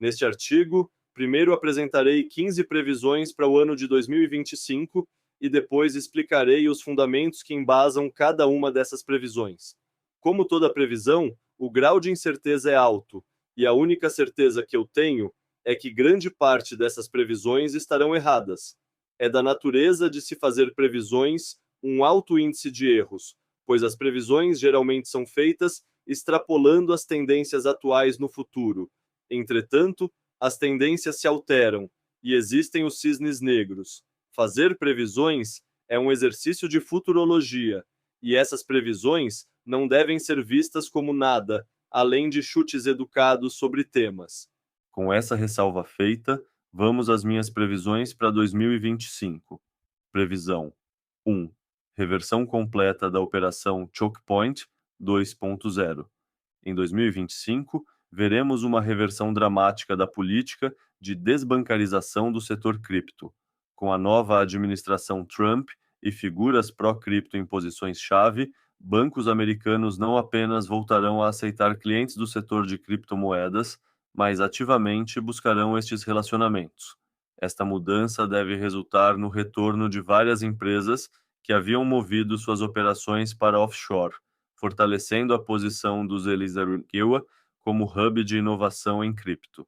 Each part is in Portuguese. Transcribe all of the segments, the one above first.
Neste artigo, primeiro apresentarei 15 previsões para o ano de 2025 e depois explicarei os fundamentos que embasam cada uma dessas previsões. Como toda previsão, o grau de incerteza é alto, e a única certeza que eu tenho é que grande parte dessas previsões estarão erradas. É da natureza de se fazer previsões um alto índice de erros, pois as previsões geralmente são feitas extrapolando as tendências atuais no futuro. Entretanto, as tendências se alteram e existem os cisnes negros. Fazer previsões é um exercício de futurologia, e essas previsões não devem ser vistas como nada, além de chutes educados sobre temas. Com essa ressalva feita, vamos às minhas previsões para 2025. Previsão 1. Reversão completa da operação Choke Point 2.0. Em 2025, veremos uma reversão dramática da política de desbancarização do setor cripto. Com a nova administração Trump e figuras pró-cripto em posições-chave, bancos americanos não apenas voltarão a aceitar clientes do setor de criptomoedas, mas ativamente buscarão estes relacionamentos. Esta mudança deve resultar no retorno de várias empresas que haviam movido suas operações para offshore, fortalecendo a posição dos Elizardoa como hub de inovação em cripto.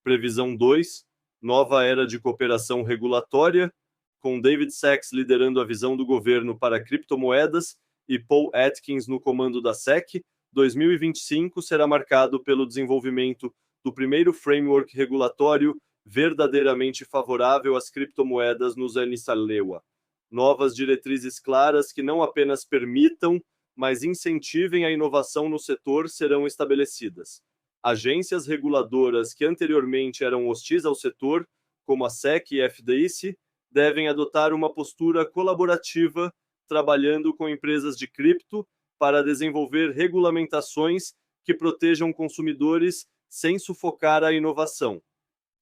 Previsão 2. Nova era de cooperação regulatória, com David Sachs liderando a visão do governo para criptomoedas e Paul Atkins no comando da SEC, 2025 será marcado pelo desenvolvimento do primeiro framework regulatório verdadeiramente favorável às criptomoedas nos Elizardoa. Novas diretrizes claras que não apenas permitam, mas incentivem a inovação no setor serão estabelecidas. Agências reguladoras que anteriormente eram hostis ao setor, como a SEC e a FDIC, devem adotar uma postura colaborativa, trabalhando com empresas de cripto para desenvolver regulamentações que protejam consumidores sem sufocar a inovação.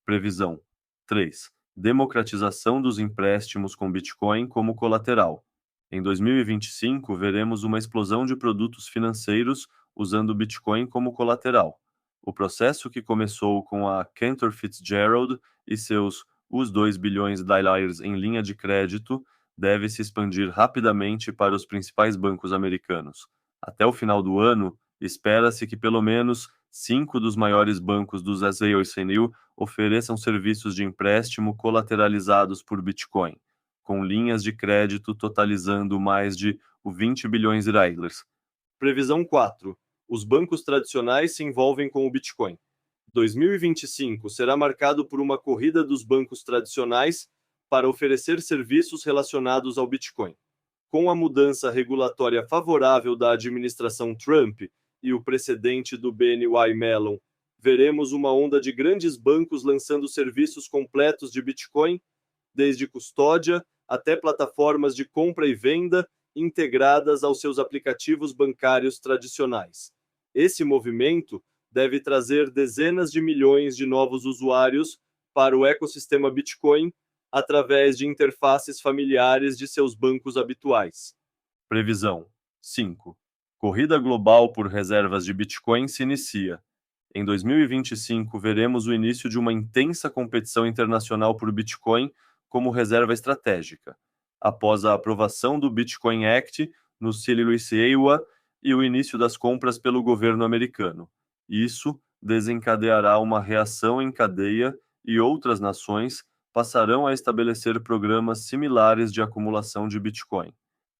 Previsão 3. Democratização dos empréstimos com Bitcoin como colateral. Em 2025, veremos uma explosão de produtos financeiros usando Bitcoin como colateral. O processo que começou com a Cantor Fitzgerald e seus os 2 bilhões de dólares em linha de crédito deve se expandir rapidamente para os principais bancos americanos. Até o final do ano, espera-se que pelo menos 5 dos maiores bancos dos S&P ofereçam serviços de empréstimo colateralizados por Bitcoin, com linhas de crédito totalizando mais de 20 bilhões de dólares. Previsão 4. Os bancos tradicionais se envolvem com o Bitcoin. 2025 será marcado por uma corrida dos bancos tradicionais para oferecer serviços relacionados ao Bitcoin. Com a mudança regulatória favorável da administração Trump e o precedente do BNY Mellon, veremos uma onda de grandes bancos lançando serviços completos de Bitcoin, desde custódia até plataformas de compra e venda integradas aos seus aplicativos bancários tradicionais. Esse movimento deve trazer dezenas de milhões de novos usuários para o ecossistema Bitcoin através de interfaces familiares de seus bancos habituais. Previsão 5. Corrida global por reservas de Bitcoin se inicia. Em 2025, veremos o início de uma intensa competição internacional por Bitcoin como reserva estratégica, após a aprovação do Bitcoin Act no Elizardoa e o início das compras pelo governo americano. Isso desencadeará uma reação em cadeia e outras nações passarão a estabelecer programas similares de acumulação de Bitcoin.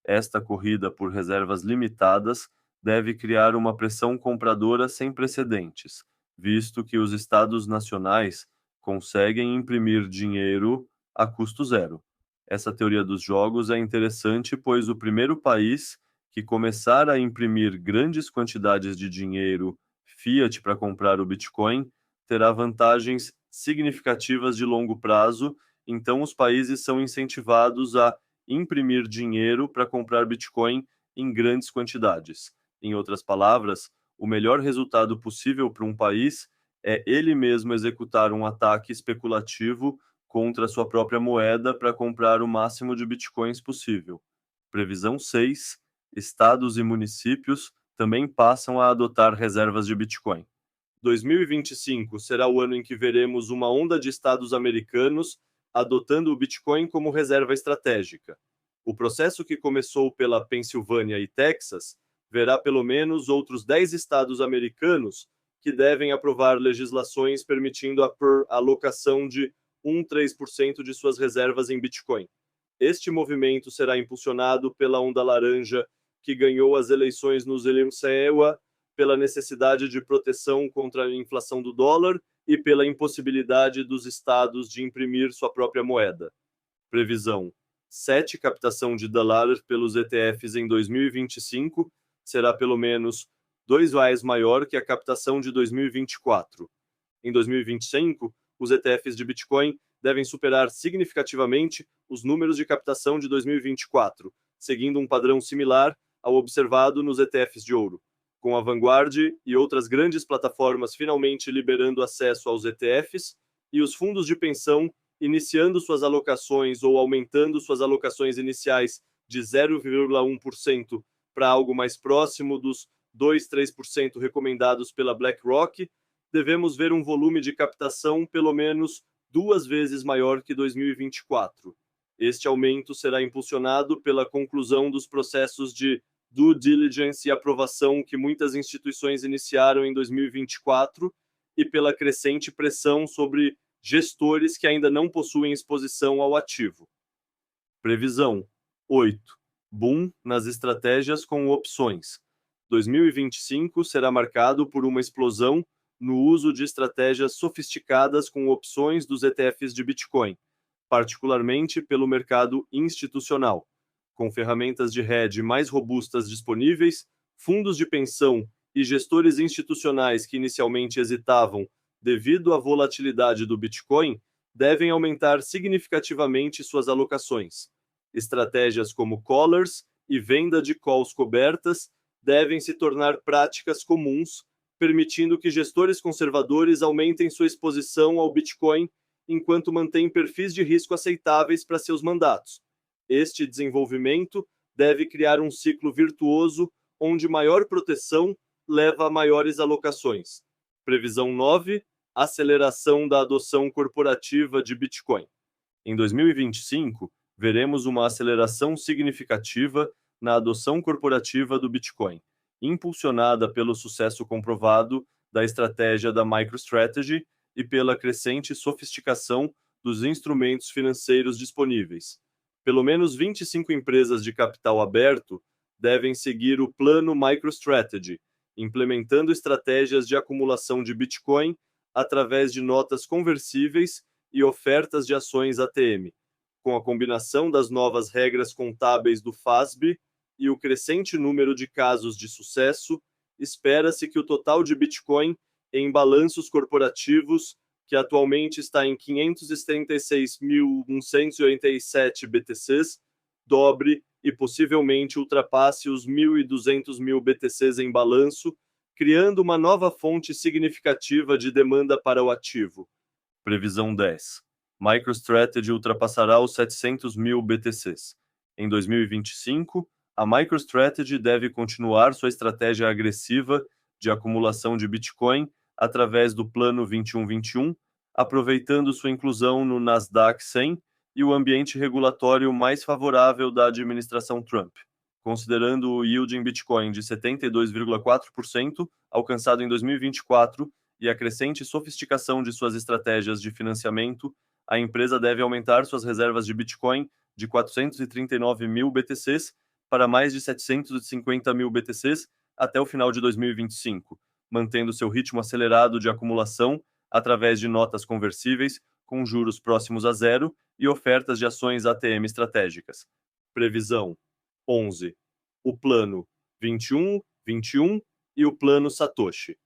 Esta corrida por reservas limitadas deve criar uma pressão compradora sem precedentes, visto que os estados nacionais conseguem imprimir dinheiro a custo zero. Essa teoria dos jogos é interessante, pois o primeiro país que começar a imprimir grandes quantidades de dinheiro fiat para comprar o Bitcoin terá vantagens significativas de longo prazo, então os países são incentivados a imprimir dinheiro para comprar Bitcoin em grandes quantidades. Em outras palavras, o melhor resultado possível para um país é ele mesmo executar um ataque especulativo contra sua própria moeda para comprar o máximo de Bitcoins possível. Previsão 6. Estados e municípios também passam a adotar reservas de Bitcoin. 2025 será o ano em que veremos uma onda de estados americanos adotando o Bitcoin como reserva estratégica. O processo que começou pela Pensilvânia e Texas verá pelo menos outros 10 estados americanos que devem aprovar legislações permitindo a alocação de 1,3% de suas reservas em Bitcoin. Este movimento será impulsionado pela onda laranja que ganhou as eleições nos Iowa, pela necessidade de proteção contra a inflação do dólar e pela impossibilidade dos estados de imprimir sua própria moeda. Previsão: 7. Captação de dólar pelos ETFs em 2025 será pelo menos 2 vezes maior que a captação de 2024. Em 2025, os ETFs de Bitcoin devem superar significativamente os números de captação de 2024, seguindo um padrão similar ao observado nos ETFs de ouro, com a Vanguard e outras grandes plataformas finalmente liberando acesso aos ETFs e os fundos de pensão iniciando suas alocações ou aumentando suas alocações iniciais de 0,1% para algo mais próximo dos 2-3% recomendados pela BlackRock, devemos ver um volume de captação pelo menos 2 vezes maior que 2024. Este aumento será impulsionado pela conclusão dos processos de due diligence e aprovação que muitas instituições iniciaram em 2024 e pela crescente pressão sobre gestores que ainda não possuem exposição ao ativo. Previsão: 8. Boom nas estratégias com opções. 2025 será marcado por uma explosão no uso de estratégias sofisticadas com opções dos ETFs de Bitcoin, particularmente pelo mercado institucional. Com ferramentas de hedge mais robustas disponíveis, fundos de pensão e gestores institucionais que inicialmente hesitavam devido à volatilidade do Bitcoin devem aumentar significativamente suas alocações. Estratégias como collars e venda de calls cobertas devem se tornar práticas comuns, permitindo que gestores conservadores aumentem sua exposição ao Bitcoin enquanto mantêm perfis de risco aceitáveis para seus mandatos. Este desenvolvimento deve criar um ciclo virtuoso onde maior proteção leva a maiores alocações. Previsão 9. Aceleração da adoção corporativa de Bitcoin. Em 2025, veremos uma aceleração significativa na adoção corporativa do Bitcoin, impulsionada pelo sucesso comprovado da estratégia da MicroStrategy e pela crescente sofisticação dos instrumentos financeiros disponíveis. Pelo menos 25 empresas de capital aberto devem seguir o plano MicroStrategy, implementando estratégias de acumulação de Bitcoin através de notas conversíveis e ofertas de ações ATM. Com a combinação das novas regras contábeis do FASB e o crescente número de casos de sucesso, espera-se que o total de Bitcoin em balanços corporativos, que atualmente está em 536.187 BTCs, dobre e possivelmente ultrapasse os 1.200.000 BTCs em balanço, criando uma nova fonte significativa de demanda para o ativo. Previsão 10. MicroStrategy ultrapassará os 700.000 BTCs. Em 2025, a MicroStrategy deve continuar sua estratégia agressiva de acumulação de Bitcoin através do Plano 2121, aproveitando sua inclusão no Nasdaq 100 e o ambiente regulatório mais favorável da administração Trump, considerando o yield em Bitcoin de 72,4% alcançado em 2024 e a crescente sofisticação de suas estratégias de financiamento, a empresa deve aumentar suas reservas de Bitcoin de 439.000 BTCs para mais de 750.000 BTCs até o final de 2025, mantendo seu ritmo acelerado de acumulação através de notas conversíveis com juros próximos a zero e ofertas de ações ATM estratégicas. Previsão: 11. O Plano 2121 e o Plano Satoshi.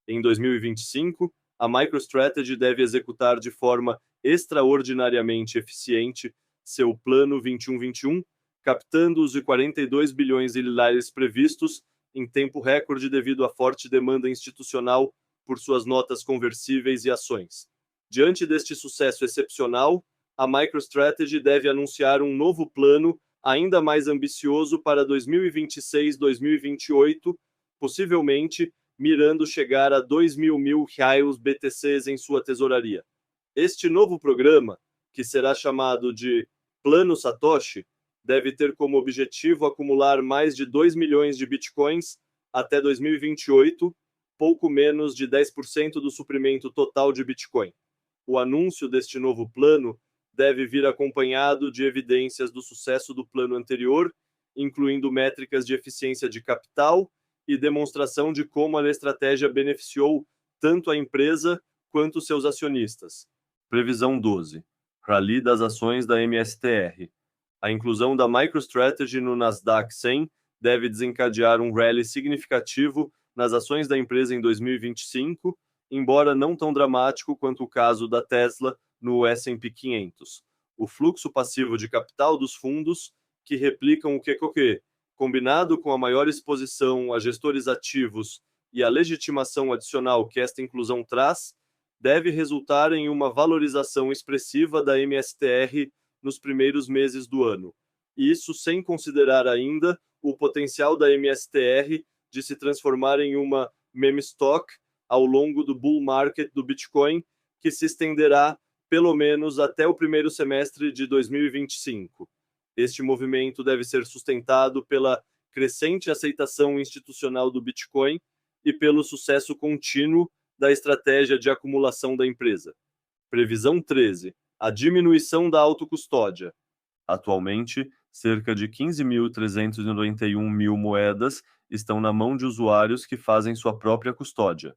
Em 2025, a MicroStrategy deve executar de forma extraordinariamente eficiente seu Plano 2121, captando os 42 bilhões de dólares previstos em tempo recorde devido à forte demanda institucional por suas notas conversíveis e ações. Diante deste sucesso excepcional, a MicroStrategy deve anunciar um novo plano ainda mais ambicioso para 2026-2028, possivelmente mirando chegar a 2.000 reais BTCs em sua tesouraria. Este novo programa, que será chamado de Plano Satoshi, deve ter como objetivo acumular mais de 2 milhões de bitcoins até 2028, pouco menos de 10% do suprimento total de Bitcoin. O anúncio deste novo plano deve vir acompanhado de evidências do sucesso do plano anterior, incluindo métricas de eficiência de capital e demonstração de como a estratégia beneficiou tanto a empresa quanto seus acionistas. Previsão 12. Rally das ações da MSTR. A inclusão da MicroStrategy no Nasdaq 100 deve desencadear um rally significativo nas ações da empresa em 2025, embora não tão dramático quanto o caso da Tesla no S&P 500. O fluxo passivo de capital dos fundos, que replicam o QQQ, combinado com a maior exposição a gestores ativos e a legitimação adicional que esta inclusão traz, deve resultar em uma valorização expressiva da MSTR nos primeiros meses do ano. Isso sem considerar ainda o potencial da MSTR de se transformar em uma meme stock ao longo do bull market do Bitcoin, que se estenderá pelo menos até o primeiro semestre de 2025. Este movimento deve ser sustentado pela crescente aceitação institucional do Bitcoin e pelo sucesso contínuo da estratégia de acumulação da empresa. Previsão 13. A diminuição da autocustódia. Atualmente, cerca de 15.391 mil moedas estão na mão de usuários que fazem sua própria custódia.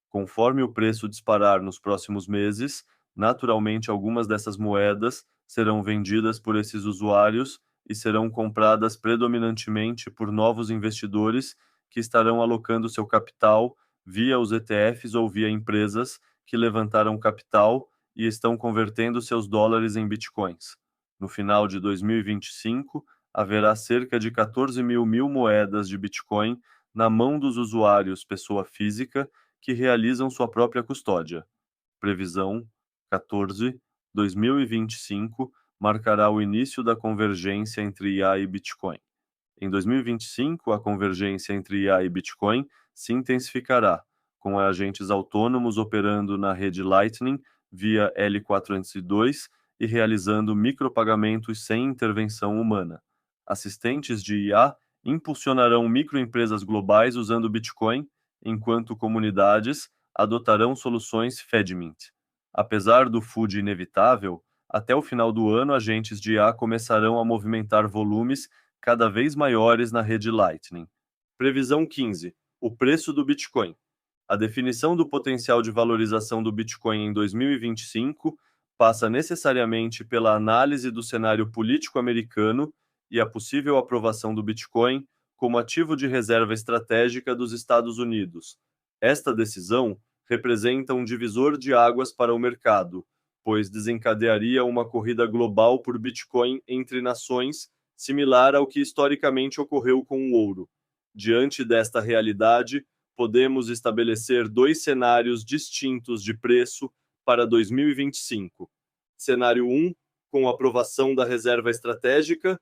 Conforme o preço disparar nos próximos meses, naturalmente algumas dessas moedas serão vendidas por esses usuários e serão compradas predominantemente por novos investidores que estarão alocando seu capital via os ETFs ou via empresas que levantaram capital e estão convertendo seus dólares em bitcoins. No final de 2025, haverá cerca de 14.000 moedas de Bitcoin na mão dos usuários pessoa física que realizam sua própria custódia. Previsão 14. 2025 marcará o início da convergência entre IA e Bitcoin. Em 2025, a convergência entre IA e Bitcoin se intensificará, com agentes autônomos operando na rede Lightning via L402 e realizando micropagamentos sem intervenção humana. Assistentes de IA impulsionarão microempresas globais usando Bitcoin, enquanto comunidades adotarão soluções FedMint. Apesar do FUD inevitável, até o final do ano agentes de IA começarão a movimentar volumes cada vez maiores na rede Lightning. Previsão 15. O preço do Bitcoin. A definição do potencial de valorização do Bitcoin em 2025 passa necessariamente pela análise do cenário político americano e a possível aprovação do Bitcoin como ativo de reserva estratégica dos Estados Unidos. Esta decisão representa um divisor de águas para o mercado, pois desencadearia uma corrida global por Bitcoin entre nações, similar ao que historicamente ocorreu com o ouro. Diante desta realidade, podemos estabelecer dois cenários distintos de preço para 2025. Cenário 1, com a aprovação da reserva estratégica,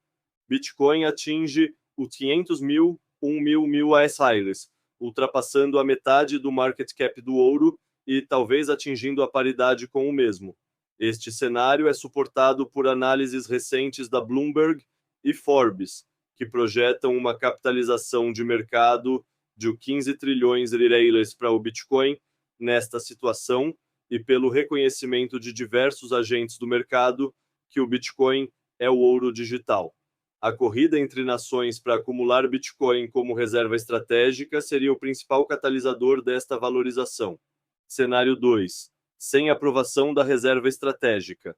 Bitcoin atinge os 500.000, 1.000 ASIs, ultrapassando a metade do market cap do ouro e talvez atingindo a paridade com o mesmo. Este cenário é suportado por análises recentes da Bloomberg e Forbes, que projetam uma capitalização de mercado de 15 trilhões de reais para o Bitcoin nesta situação e pelo reconhecimento de diversos agentes do mercado que o Bitcoin é o ouro digital. A corrida entre nações para acumular Bitcoin como reserva estratégica seria o principal catalisador desta valorização. Cenário 2. Sem aprovação da reserva estratégica.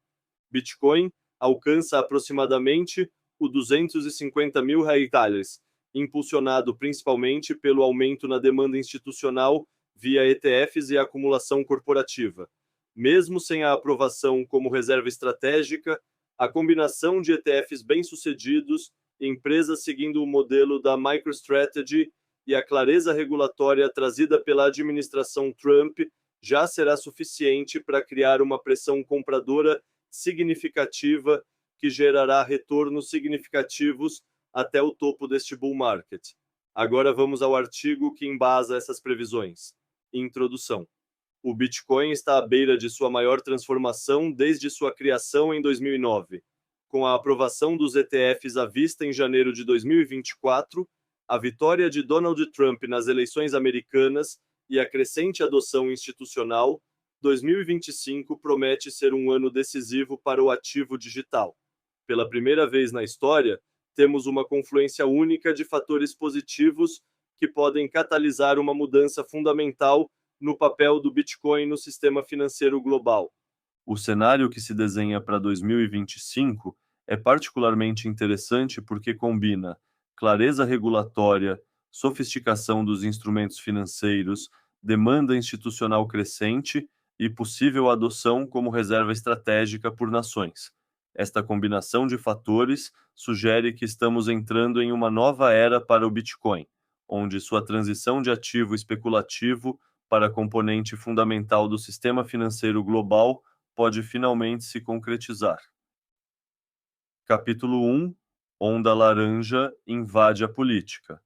Bitcoin alcança aproximadamente o 250.000 reais, impulsionado principalmente pelo aumento na demanda institucional via ETFs e acumulação corporativa. Mesmo sem a aprovação como reserva estratégica, a combinação de ETFs bem-sucedidos, empresas seguindo o modelo da MicroStrategy e a clareza regulatória trazida pela administração Trump já será suficiente para criar uma pressão compradora significativa que gerará retornos significativos até o topo deste bull market. Agora vamos ao artigo que embasa essas previsões. Introdução. O Bitcoin está à beira de sua maior transformação desde sua criação em 2009. Com a aprovação dos ETFs à vista em janeiro de 2024, a vitória de Donald Trump nas eleições americanas e a crescente adoção institucional, 2025 promete ser um ano decisivo para o ativo digital. Pela primeira vez na história, temos uma confluência única de fatores positivos que podem catalisar uma mudança fundamental no papel do Bitcoin no sistema financeiro global. O cenário que se desenha para 2025 é particularmente interessante porque combina clareza regulatória, sofisticação dos instrumentos financeiros, demanda institucional crescente e possível adoção como reserva estratégica por nações. Esta combinação de fatores sugere que estamos entrando em uma nova era para o Bitcoin, onde sua transição de ativo especulativo para componente fundamental do sistema financeiro global pode finalmente se concretizar. Capítulo 1. Onda laranja invade a política.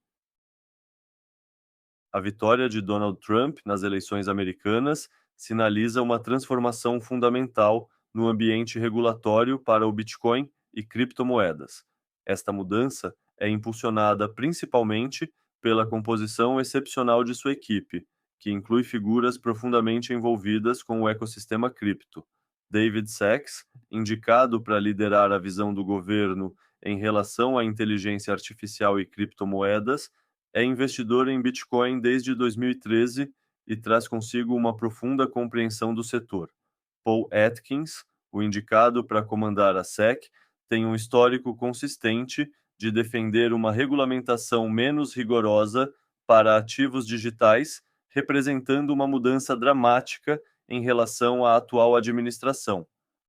A vitória de Donald Trump nas eleições americanas sinaliza uma transformação fundamental no ambiente regulatório para o Bitcoin e criptomoedas. Esta mudança é impulsionada principalmente pela composição excepcional de sua equipe, que inclui figuras profundamente envolvidas com o ecossistema cripto. David Sachs, indicado para liderar a visão do governo em relação à inteligência artificial e criptomoedas, é investidor em Bitcoin desde 2013 e traz consigo uma profunda compreensão do setor. Paul Atkins, o indicado para comandar a SEC, tem um histórico consistente de defender uma regulamentação menos rigorosa para ativos digitais, representando uma mudança dramática em relação à atual administração.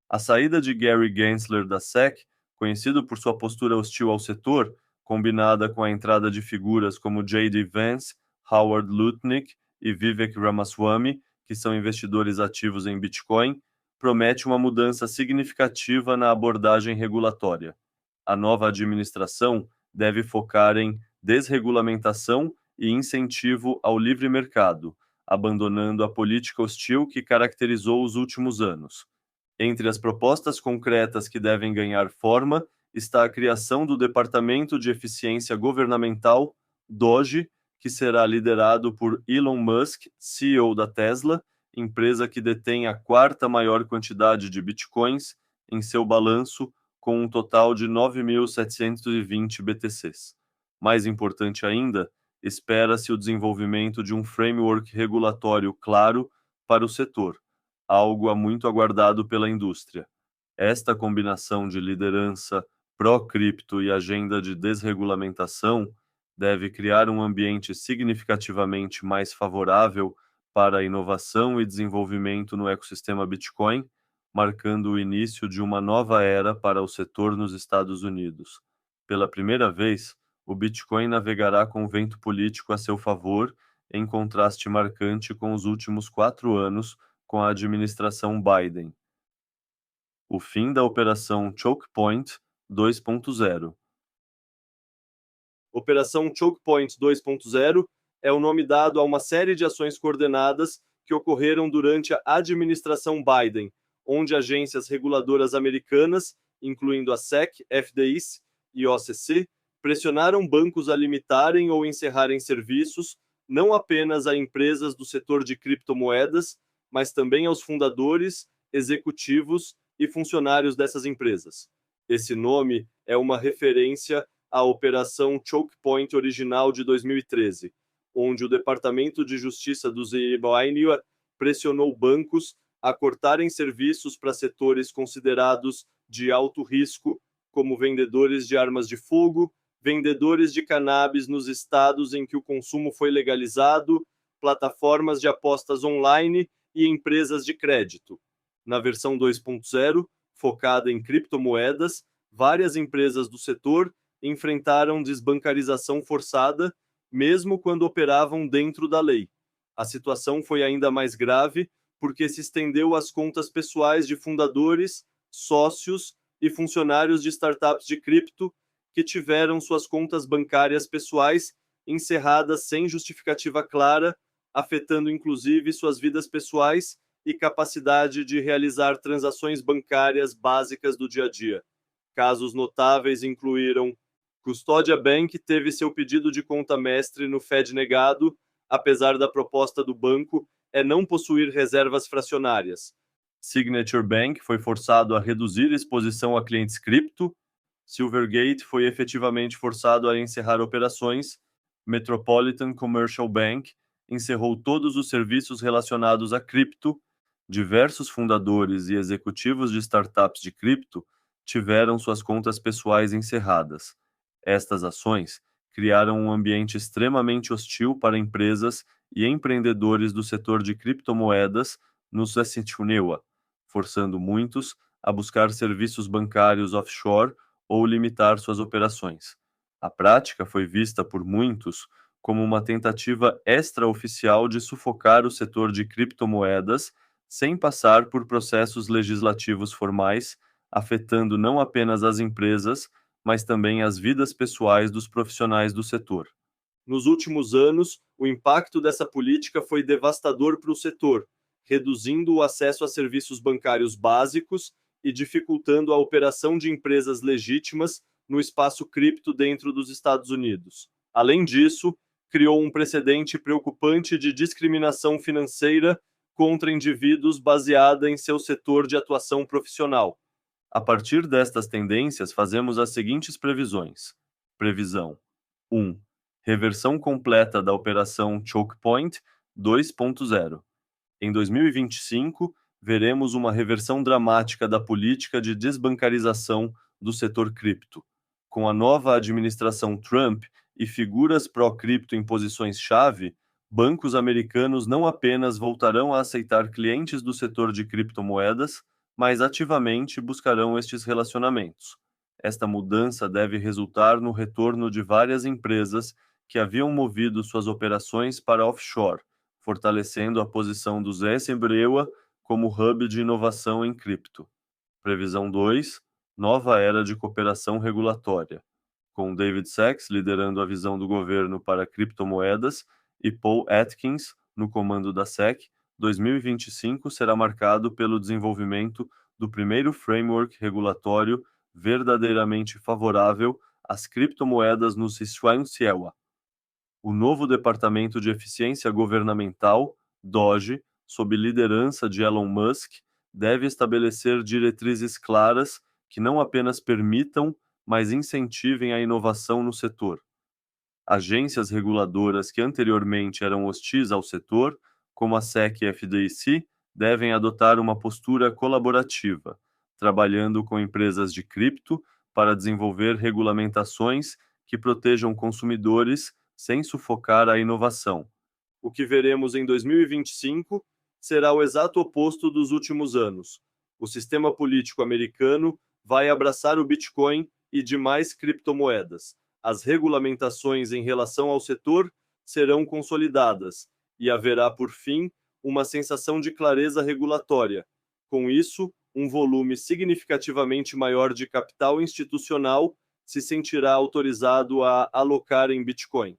A saída de Gary Gensler da SEC, conhecido por sua postura hostil ao setor, combinada com a entrada de figuras como J.D. Vance, Howard Lutnick e Vivek Ramaswamy, que são investidores ativos em Bitcoin, promete uma mudança significativa na abordagem regulatória. A nova administração deve focar em desregulamentação e incentivo ao livre mercado, abandonando a política hostil que caracterizou os últimos anos. Entre as propostas concretas que devem ganhar forma está a criação do Departamento de Eficiência Governamental, DOGE, que será liderado por Elon Musk, CEO da Tesla, empresa que detém a quarta maior quantidade de bitcoins em seu balanço, com um total de 9.720 BTCs. Mais importante ainda, espera-se o desenvolvimento de um framework regulatório claro para o setor, algo há muito aguardado pela indústria. Esta combinação de liderança pró-cripto e agenda de desregulamentação deve criar um ambiente significativamente mais favorável para a inovação e desenvolvimento no ecossistema Bitcoin, marcando o início de uma nova era para o setor nos Estados Unidos. Pela primeira vez, o Bitcoin navegará com o vento político a seu favor, em contraste marcante com os últimos 4 anos com a administração Biden. O fim da Operação Choke Point 2.0. Operação Choke Point 2.0 é o nome dado a uma série de ações coordenadas que ocorreram durante a administração Biden, onde agências reguladoras americanas, incluindo a SEC, FDIC e OCC, pressionaram bancos a limitarem ou encerrarem serviços não apenas a empresas do setor de criptomoedas, mas também aos fundadores, executivos e funcionários dessas empresas. Esse nome é uma referência à Operação Choke Point original de 2013, onde o Departamento de Justiça do Zimbábue pressionou bancos a cortarem serviços para setores considerados de alto risco, como vendedores de armas de fogo, vendedores de cannabis nos estados em que o consumo foi legalizado, plataformas de apostas online e empresas de crédito. Na versão 2.0, focada em criptomoedas, várias empresas do setor enfrentaram desbancarização forçada, mesmo quando operavam dentro da lei. A situação foi ainda mais grave porque se estendeu às contas pessoais de fundadores, sócios e funcionários de startups de cripto que tiveram suas contas bancárias pessoais encerradas sem justificativa clara, afetando inclusive suas vidas pessoais e capacidade de realizar transações bancárias básicas do dia a dia. Casos notáveis incluíram: Custódia Bank teve seu pedido de conta mestre no Fed negado, apesar da proposta do banco é não possuir reservas fracionárias. Signature Bank foi forçado a reduzir exposição a clientes cripto. Silvergate foi efetivamente forçado a encerrar operações. Metropolitan Commercial Bank encerrou todos os serviços relacionados a cripto. Diversos fundadores e executivos de startups de cripto tiveram suas contas pessoais encerradas. Estas ações criaram um ambiente extremamente hostil para empresas e empreendedores do setor de criptomoedas nos Estados, forçando muitos a buscar serviços bancários offshore ou limitar suas operações. A prática foi vista por muitos como uma tentativa extraoficial de sufocar o setor de criptomoedas sem passar por processos legislativos formais, afetando não apenas as empresas, mas também as vidas pessoais dos profissionais do setor. Nos últimos anos, o impacto dessa política foi devastador para o setor, reduzindo o acesso a serviços bancários básicos e dificultando a operação de empresas legítimas no espaço cripto dentro dos Estados Unidos. Além disso, criou um precedente preocupante de discriminação financeira contra indivíduos baseada em seu setor de atuação profissional. A partir destas tendências, fazemos as seguintes previsões. Previsão 1. Reversão completa da operação Choke Point 2.0. Em 2025, veremos uma reversão dramática da política de desbancarização do setor cripto. Com a nova administração Trump e figuras pró-cripto em posições-chave, bancos americanos não apenas voltarão a aceitar clientes do setor de criptomoedas, mas ativamente buscarão estes relacionamentos. Esta mudança deve resultar no retorno de várias empresas que haviam movido suas operações para offshore, fortalecendo a posição do Zé-Sebreua como hub de inovação em cripto. Previsão 2. Nova era de cooperação regulatória. Com David Sachs liderando a visão do governo para criptomoedas e Paul Atkins no comando da SEC, 2025 será marcado pelo desenvolvimento do primeiro framework regulatório verdadeiramente favorável às criptomoedas no Estados. O novo Departamento de Eficiência Governamental, DOGE, sob liderança de Elon Musk, deve estabelecer diretrizes claras que não apenas permitam, mas incentivem a inovação no setor. Agências reguladoras que anteriormente eram hostis ao setor, como a SEC e a FDIC, devem adotar uma postura colaborativa, trabalhando com empresas de cripto para desenvolver regulamentações que protejam consumidores sem sufocar a inovação. O que veremos em 2025 será o exato oposto dos últimos anos. O sistema político americano vai abraçar o Bitcoin e demais criptomoedas. As regulamentações em relação ao setor serão consolidadas e haverá, por fim, uma sensação de clareza regulatória. Com isso, um volume significativamente maior de capital institucional se sentirá autorizado a alocar em Bitcoin.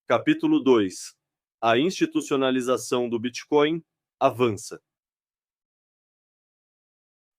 Capítulo 2. A institucionalização do Bitcoin avança.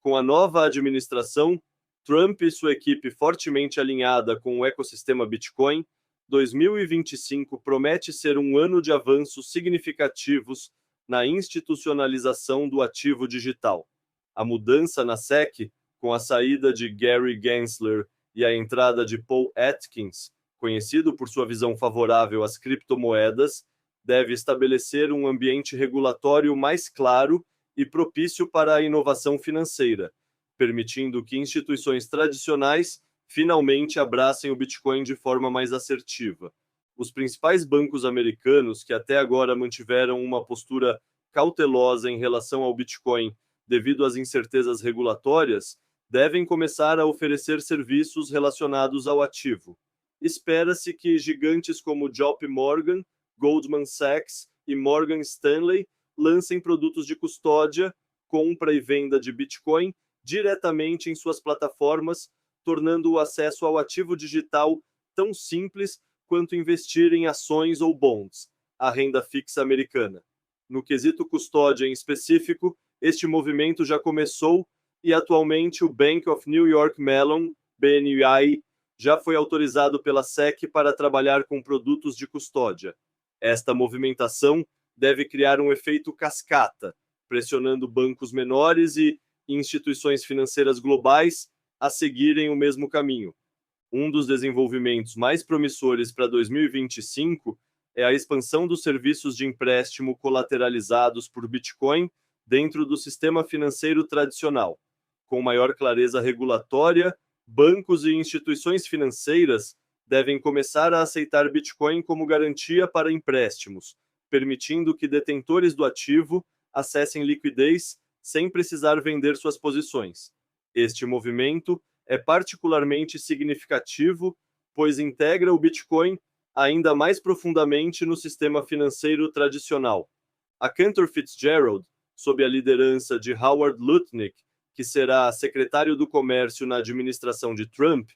Com a nova administração, Trump e sua equipe fortemente alinhada com o ecossistema Bitcoin, 2025 promete ser um ano de avanços significativos na institucionalização do ativo digital. A mudança na SEC, com a saída de Gary Gensler e a entrada de Paul Atkins, conhecido por sua visão favorável às criptomoedas, deve estabelecer um ambiente regulatório mais claro e propício para a inovação financeira, permitindo que instituições tradicionais finalmente abracem o Bitcoin de forma mais assertiva. Os principais bancos americanos, que até agora mantiveram uma postura cautelosa em relação ao Bitcoin devido às incertezas regulatórias, devem começar a oferecer serviços relacionados ao ativo. Espera-se que gigantes como JP Morgan, Goldman Sachs e Morgan Stanley lancem produtos de custódia, compra e venda de Bitcoin diretamente em suas plataformas, tornando o acesso ao ativo digital tão simples quanto investir em ações ou bonds, a renda fixa americana. No quesito custódia em específico, este movimento já começou e atualmente o Bank of New York Mellon, BNY, já foi autorizado pela SEC para trabalhar com produtos de custódia. Esta movimentação deve criar um efeito cascata, pressionando bancos menores e instituições financeiras globais a seguirem o mesmo caminho. Um dos desenvolvimentos mais promissores para 2025 é a expansão dos serviços de empréstimo colateralizados por Bitcoin dentro do sistema financeiro tradicional. Com maior clareza regulatória, bancos e instituições financeiras devem começar a aceitar Bitcoin como garantia para empréstimos, permitindo que detentores do ativo acessem liquidez sem precisar vender suas posições. Este movimento é particularmente significativo, pois integra o Bitcoin ainda mais profundamente no sistema financeiro tradicional. A Cantor Fitzgerald, sob a liderança de Howard Lutnick, que será secretário do Comércio na administração de Trump,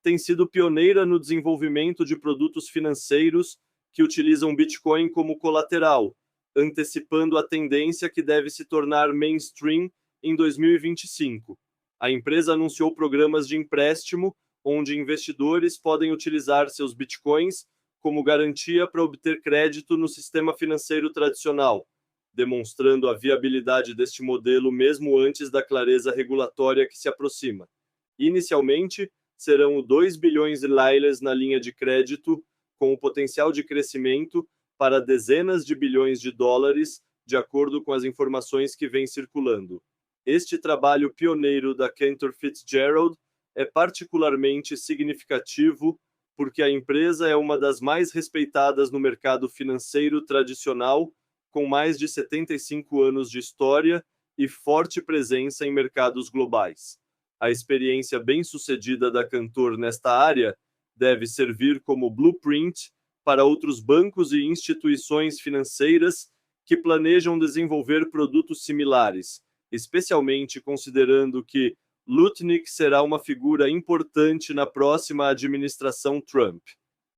tem sido pioneira no desenvolvimento de produtos financeiros que utilizam Bitcoin como colateral, antecipando a tendência que deve se tornar mainstream em 2025. A empresa anunciou programas de empréstimo onde investidores podem utilizar seus bitcoins como garantia para obter crédito no sistema financeiro tradicional, demonstrando a viabilidade deste modelo mesmo antes da clareza regulatória que se aproxima. Inicialmente, serão 2 bilhões de Lilas na linha de crédito, com o potencial de crescimento para dezenas de bilhões de dólares, de acordo com as informações que vêm circulando. Este trabalho pioneiro da Cantor Fitzgerald é particularmente significativo porque a empresa é uma das mais respeitadas no mercado financeiro tradicional, com mais de 75 anos de história e forte presença em mercados globais. A experiência bem-sucedida da Cantor nesta área deve servir como blueprint para outros bancos e instituições financeiras que planejam desenvolver produtos similares, especialmente considerando que Lutnick será uma figura importante na próxima administração Trump.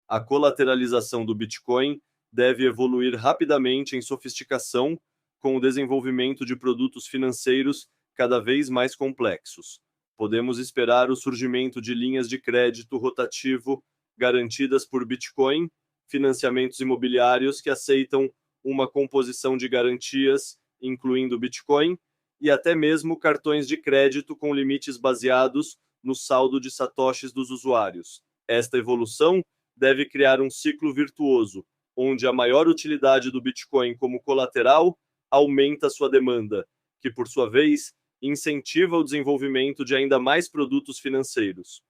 A colateralização do Bitcoin deve evoluir rapidamente em sofisticação com o desenvolvimento de produtos financeiros cada vez mais complexos. Podemos esperar o surgimento de linhas de crédito rotativo garantidas por Bitcoin, financiamentos imobiliários que aceitam uma composição de garantias, incluindo Bitcoin, e até mesmo cartões de crédito com limites baseados no saldo de satoshis dos usuários. Esta evolução deve criar um ciclo virtuoso, onde a maior utilidade do Bitcoin como colateral aumenta sua demanda, que, por sua vez, incentiva o desenvolvimento de ainda mais produtos financeiros.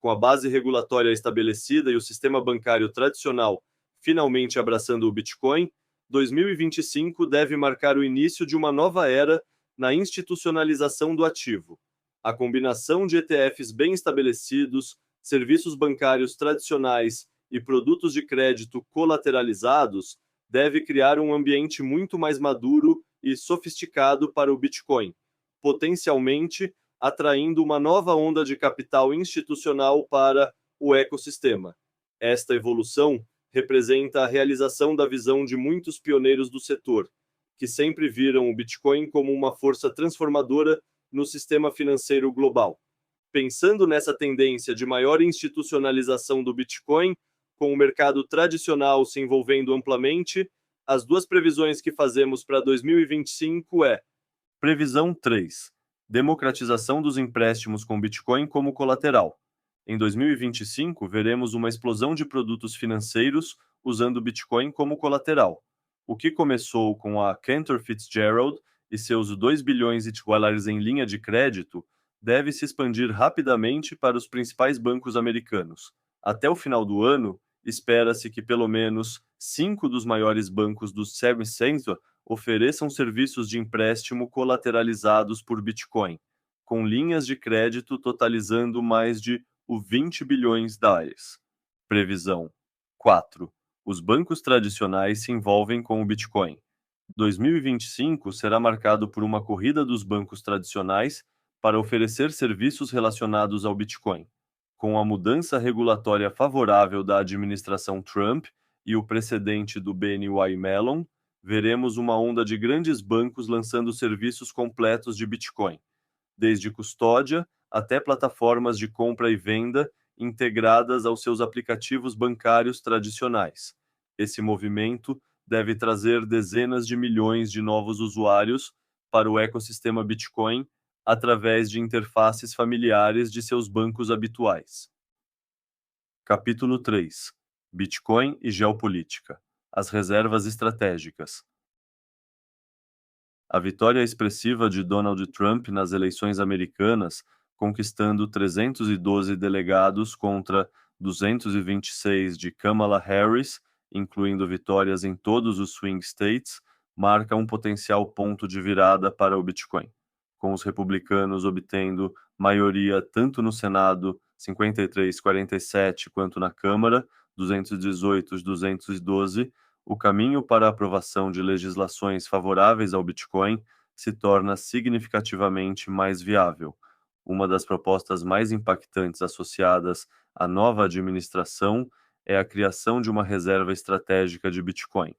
Com a base regulatória estabelecida e o sistema bancário tradicional finalmente abraçando o Bitcoin, 2025 deve marcar o início de uma nova era na institucionalização do ativo. A combinação de ETFs bem estabelecidos, serviços bancários tradicionais e produtos de crédito colateralizados deve criar um ambiente muito mais maduro e sofisticado para o Bitcoin, potencialmente atraindo uma nova onda de capital institucional para o ecossistema. Esta evolução representa a realização da visão de muitos pioneiros do setor, que sempre viram o Bitcoin como uma força transformadora no sistema financeiro global. Pensando nessa tendência de maior institucionalização do Bitcoin, com o mercado tradicional se envolvendo amplamente, as duas previsões que fazemos para 2025 é: Previsão 3. Democratização dos empréstimos com Bitcoin como colateral. Em 2025, veremos uma explosão de produtos financeiros usando Bitcoin como colateral. O que começou com a Cantor Fitzgerald e seus 2 bilhões de dólares em linha de crédito deve se expandir rapidamente para os principais bancos americanos. Até o final do ano, espera-se que pelo menos 5 dos maiores bancos do Semi-Centro ofereçam serviços de empréstimo colateralizados por Bitcoin, com linhas de crédito totalizando mais de 20 bilhões de dólares. Previsão 4. Os bancos tradicionais se envolvem com o Bitcoin. 2025 será marcado por uma corrida dos bancos tradicionais para oferecer serviços relacionados ao Bitcoin. Com a mudança regulatória favorável da administração Trump e o precedente do BNY Mellon, veremos uma onda de grandes bancos lançando serviços completos de Bitcoin, desde custódia até plataformas de compra e venda integradas aos seus aplicativos bancários tradicionais. Esse movimento deve trazer dezenas de milhões de novos usuários para o ecossistema Bitcoin através de interfaces familiares de seus bancos habituais. Capítulo 3: Bitcoin e Geopolítica. As reservas estratégicas. A vitória expressiva de Donald Trump nas eleições americanas, conquistando 312 delegados contra 226 de Kamala Harris, incluindo vitórias em todos os swing states, marca um potencial ponto de virada para o Bitcoin, com os republicanos obtendo maioria tanto no Senado 53-47 quanto na Câmara 218-212. O caminho para a aprovação de legislações favoráveis ao Bitcoin se torna significativamente mais viável. Uma das propostas mais impactantes associadas à nova administração é a criação de uma reserva estratégica de Bitcoin,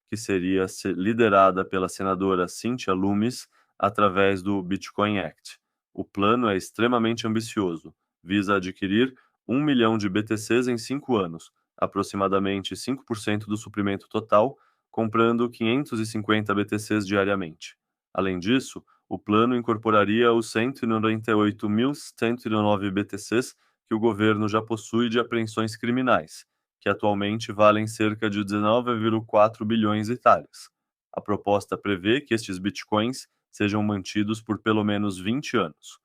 que seria liderada pela senadora Cynthia Lummis através do Bitcoin Act. O plano é extremamente ambicioso, visa adquirir 1 milhão de BTCs em 5 anos, aproximadamente 5% do suprimento total, comprando 550 BTCs diariamente. Além disso, o plano incorporaria os 198.109 BTCs que o governo já possui de apreensões criminais, que atualmente valem cerca de 19,4 bilhões de dólares. A proposta prevê que estes bitcoins sejam mantidos por pelo menos 20 anos.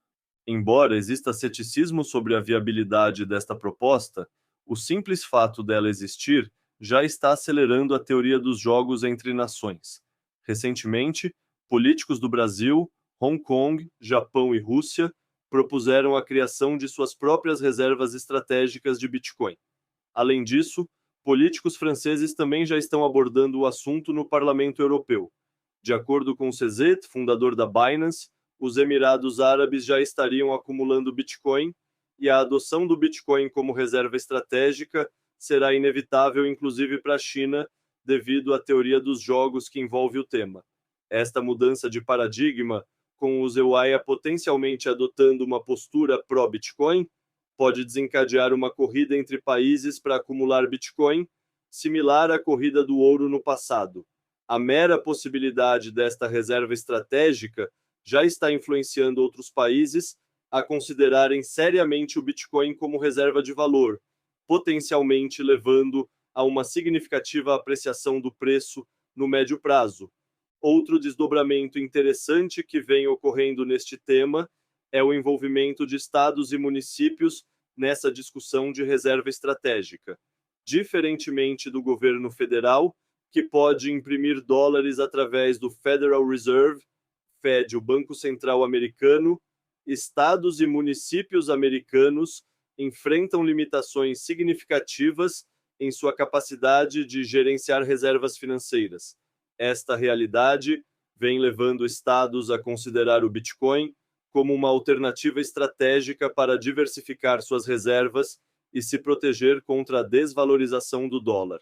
Embora exista ceticismo sobre a viabilidade desta proposta, o simples fato dela existir já está acelerando a teoria dos jogos entre nações. Recentemente, políticos do Brasil, Hong Kong, Japão e Rússia propuseram a criação de suas próprias reservas estratégicas de Bitcoin. Além disso, políticos franceses também já estão abordando o assunto no Parlamento Europeu. De acordo com Cezet, fundador da Binance, os Emirados Árabes já estariam acumulando Bitcoin e a adoção do Bitcoin como reserva estratégica será inevitável, inclusive para a China, devido à teoria dos jogos que envolve o tema. Esta mudança de paradigma, com os EUAIA potencialmente adotando uma postura pró-Bitcoin, pode desencadear uma corrida entre países para acumular Bitcoin, similar à corrida do ouro no passado. A mera possibilidade desta reserva estratégica já está influenciando outros países a considerarem seriamente o Bitcoin como reserva de valor, potencialmente levando a uma significativa apreciação do preço no médio prazo. Outro desdobramento interessante que vem ocorrendo neste tema é o envolvimento de estados e municípios nessa discussão de reserva estratégica. Diferentemente do governo federal, que pode imprimir dólares através do Federal Reserve, Fed, o Banco Central americano, estados e municípios americanos enfrentam limitações significativas em sua capacidade de gerenciar reservas financeiras. Esta realidade vem levando estados a considerar o Bitcoin como uma alternativa estratégica para diversificar suas reservas e se proteger contra a desvalorização do dólar.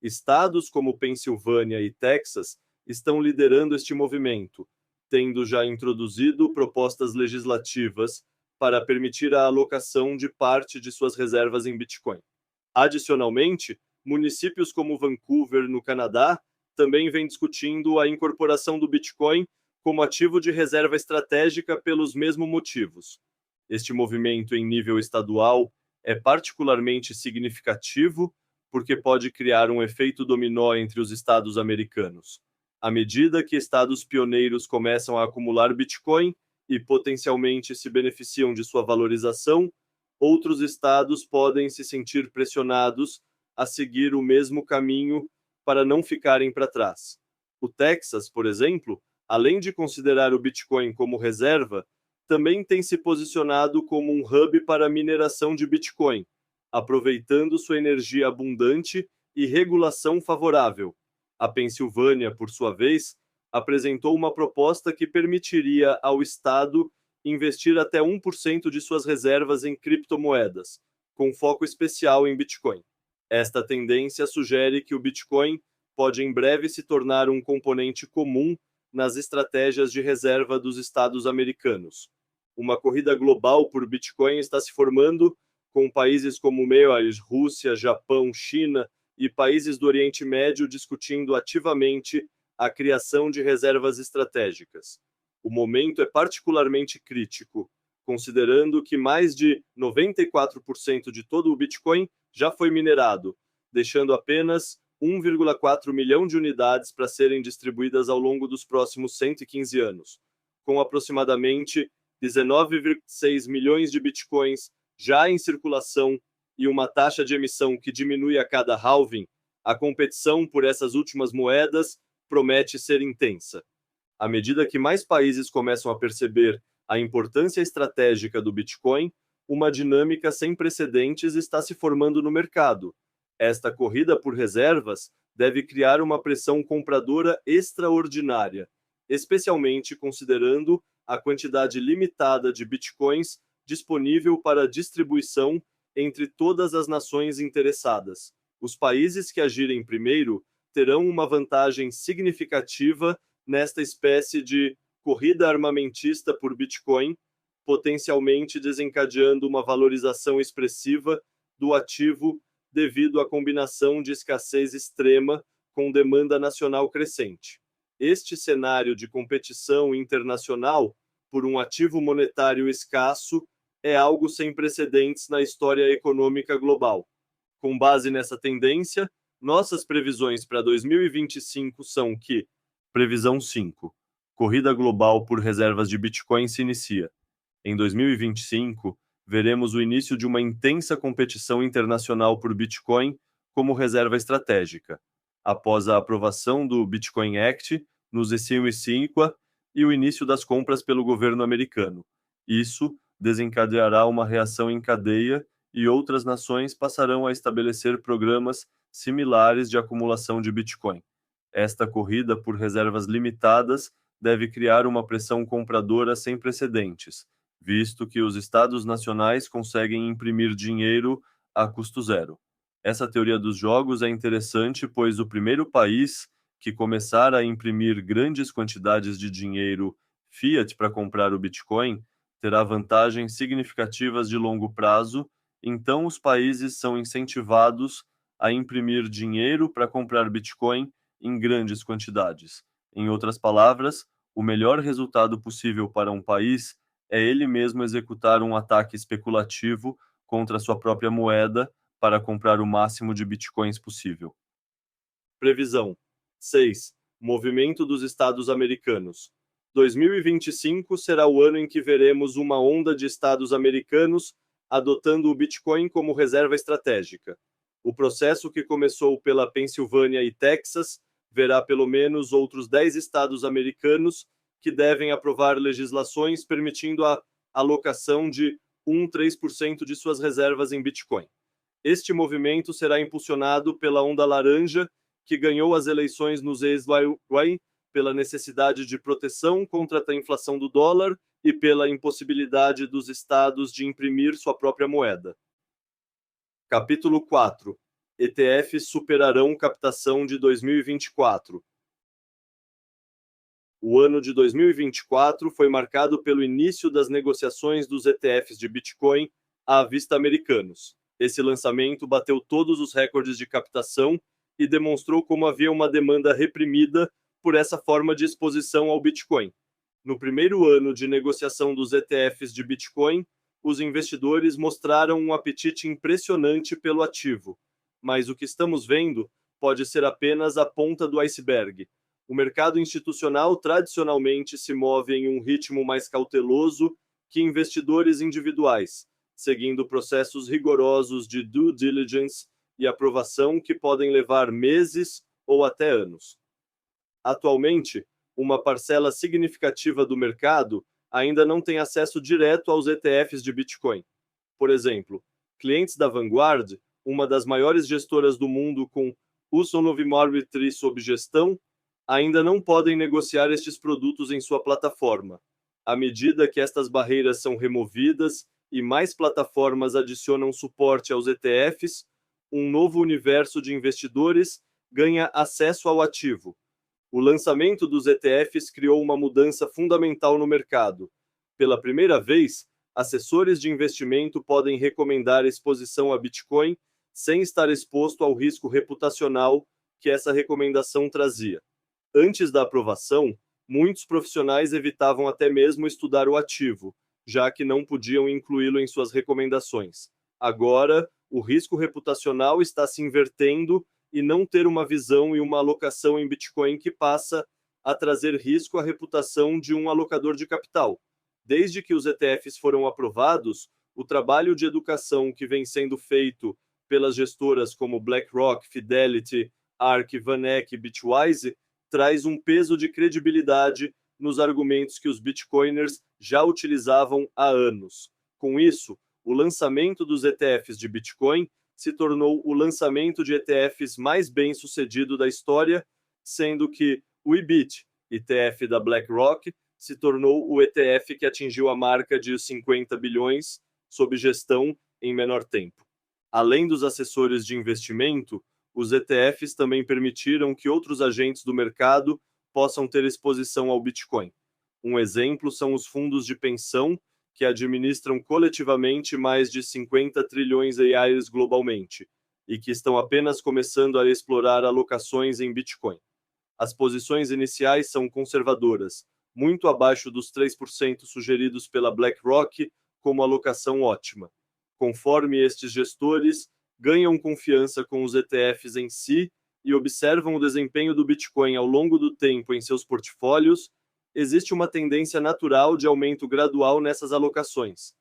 Estados como Pensilvânia e Texas estão liderando este movimento, tendo já introduzido propostas legislativas para permitir a alocação de parte de suas reservas em Bitcoin. Adicionalmente, municípios como Vancouver, no Canadá, também vêm discutindo a incorporação do Bitcoin como ativo de reserva estratégica pelos mesmos motivos. Este movimento em nível estadual é particularmente significativo porque pode criar um efeito dominó entre os estados americanos. À medida que estados pioneiros começam a acumular Bitcoin e potencialmente se beneficiam de sua valorização, outros estados podem se sentir pressionados a seguir o mesmo caminho para não ficarem para trás. O Texas, por exemplo, além de considerar o Bitcoin como reserva, também tem se posicionado como um hub para a mineração de Bitcoin, aproveitando sua energia abundante e regulação favorável. A Pensilvânia, por sua vez, apresentou uma proposta que permitiria ao Estado investir até 1% de suas reservas em criptomoedas, com foco especial em Bitcoin. Esta tendência sugere que o Bitcoin pode em breve se tornar um componente comum nas estratégias de reserva dos Estados americanos. Uma corrida global por Bitcoin está se formando, com países como MEIOS, Rússia, Japão, China e países do Oriente Médio discutindo ativamente a criação de reservas estratégicas. O momento é particularmente crítico, considerando que mais de 94% de todo o Bitcoin já foi minerado, deixando apenas 1,4 milhão de unidades para serem distribuídas ao longo dos próximos 115 anos, com aproximadamente 19,6 milhões de bitcoins já em circulação e uma taxa de emissão que diminui a cada halving. A competição por essas últimas moedas promete ser intensa. À medida que mais países começam a perceber a importância estratégica do Bitcoin, uma dinâmica sem precedentes está se formando no mercado. Esta corrida por reservas deve criar uma pressão compradora extraordinária, especialmente considerando a quantidade limitada de bitcoins disponível para distribuição entre todas as nações interessadas. Os países que agirem primeiro terão uma vantagem significativa nesta espécie de corrida armamentista por Bitcoin, potencialmente desencadeando uma valorização expressiva do ativo devido à combinação de escassez extrema com demanda nacional crescente. Este cenário de competição internacional por um ativo monetário escasso é algo sem precedentes na história econômica global. Com base nessa tendência, nossas previsões para 2025 são que: previsão 5. Corrida global por reservas de Bitcoin se inicia. Em 2025, veremos o início de uma intensa competição internacional por Bitcoin como reserva estratégica, após a aprovação do Bitcoin Act nos 2025 e o início das compras pelo governo americano. Isso desencadeará uma reação em cadeia e outras nações passarão a estabelecer programas similares de acumulação de Bitcoin. Esta corrida por reservas limitadas deve criar uma pressão compradora sem precedentes, visto que os estados nacionais conseguem imprimir dinheiro a custo zero. Essa teoria dos jogos é interessante, pois o primeiro país que começar a imprimir grandes quantidades de dinheiro fiat para comprar o Bitcoin terá vantagens significativas de longo prazo, então os países são incentivados a imprimir dinheiro para comprar Bitcoin em grandes quantidades. Em outras palavras, o melhor resultado possível para um país é ele mesmo executar um ataque especulativo contra sua própria moeda para comprar o máximo de bitcoins possível. Previsão 6. Movimento dos Estados americanos. 2025 será o ano em que veremos uma onda de estados americanos adotando o Bitcoin como reserva estratégica. O processo, que começou pela Pensilvânia e Texas, verá pelo menos outros 10 estados americanos que devem aprovar legislações permitindo a alocação de 1,3% de suas reservas em Bitcoin. Este movimento será impulsionado pela onda laranja, que ganhou as eleições nos ex-Hawaii pela necessidade de proteção contra a inflação do dólar e pela impossibilidade dos estados de imprimir sua própria moeda. Capítulo 4. ETFs superarão captação de 2024. O ano de 2024 foi marcado pelo início das negociações dos ETFs de Bitcoin à vista americanos. Esse lançamento bateu todos os recordes de captação e demonstrou como havia uma demanda reprimida por essa forma de exposição ao Bitcoin. No primeiro ano de negociação dos ETFs de Bitcoin, os investidores mostraram um apetite impressionante pelo ativo, mas o que estamos vendo pode ser apenas a ponta do iceberg. O mercado institucional tradicionalmente se move em um ritmo mais cauteloso que investidores individuais, seguindo processos rigorosos de due diligence e aprovação que podem levar meses ou até anos. Atualmente, uma parcela significativa do mercado ainda não tem acesso direto aos ETFs de Bitcoin. Por exemplo, clientes da Vanguard, uma das maiores gestoras do mundo com uso Novimorbitree sob gestão, ainda não podem negociar estes produtos em sua plataforma. À medida que estas barreiras são removidas e mais plataformas adicionam suporte aos ETFs, um novo universo de investidores ganha acesso ao ativo. O lançamento dos ETFs criou uma mudança fundamental no mercado. Pela primeira vez, assessores de investimento podem recomendar exposição a Bitcoin sem estar exposto ao risco reputacional que essa recomendação trazia. Antes da aprovação, muitos profissionais evitavam até mesmo estudar o ativo, já que não podiam incluí-lo em suas recomendações. Agora, o risco reputacional está se invertendo e não ter uma visão e uma alocação em Bitcoin que passa a trazer risco à reputação de um alocador de capital. Desde que os ETFs foram aprovados, o trabalho de educação que vem sendo feito pelas gestoras como BlackRock, Fidelity, ARK, VanEck e Bitwise traz um peso de credibilidade nos argumentos que os bitcoiners já utilizavam há anos. Com isso, o lançamento dos ETFs de Bitcoin se tornou o lançamento de ETFs mais bem-sucedido da história, sendo que o IBIT, ETF da BlackRock, se tornou o ETF que atingiu a marca de 50 bilhões sob gestão em menor tempo. Além dos assessores de investimento, os ETFs também permitiram que outros agentes do mercado possam ter exposição ao Bitcoin. Um exemplo são os fundos de pensão, que administram coletivamente mais de 50 trilhões de reais globalmente, e que estão apenas começando a explorar alocações em Bitcoin. As posições iniciais são conservadoras, muito abaixo dos 3% sugeridos pela BlackRock como alocação ótima. Conforme estes gestores ganham confiança com os ETFs em si e observam o desempenho do Bitcoin ao longo do tempo em seus portfólios, existe uma tendência natural de aumento gradual nessas alocações.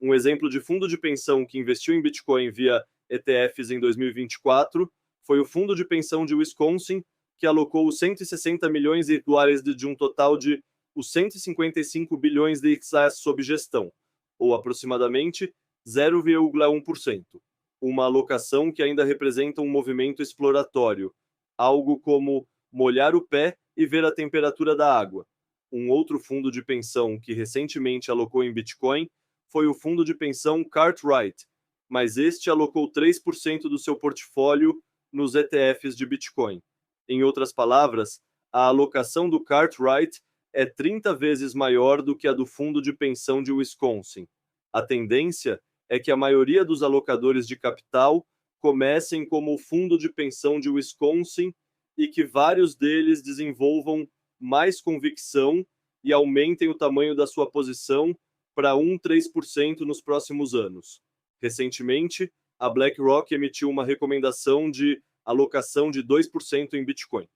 Um exemplo de fundo de pensão que investiu em Bitcoin via ETFs em 2024 foi o fundo de pensão de Wisconsin, que alocou os 160 milhões de dólares de um total de os 155 bilhões de reais sob gestão, ou aproximadamente 0,1%. Uma alocação que ainda representa um movimento exploratório, algo como molhar o pé e ver a temperatura da água. Um outro fundo de pensão que recentemente alocou em Bitcoin foi o fundo de pensão Cartwright, mas este alocou 3% do seu portfólio nos ETFs de Bitcoin. Em outras palavras, a alocação do Cartwright é 30 vezes maior do que a do fundo de pensão de Wisconsin. A tendência é que a maioria dos alocadores de capital comecem como o fundo de pensão de Wisconsin e que vários deles desenvolvam mais convicção e aumentem o tamanho da sua posição para 3% nos próximos anos. Recentemente, a BlackRock emitiu uma recomendação de alocação de 2% em Bitcoin,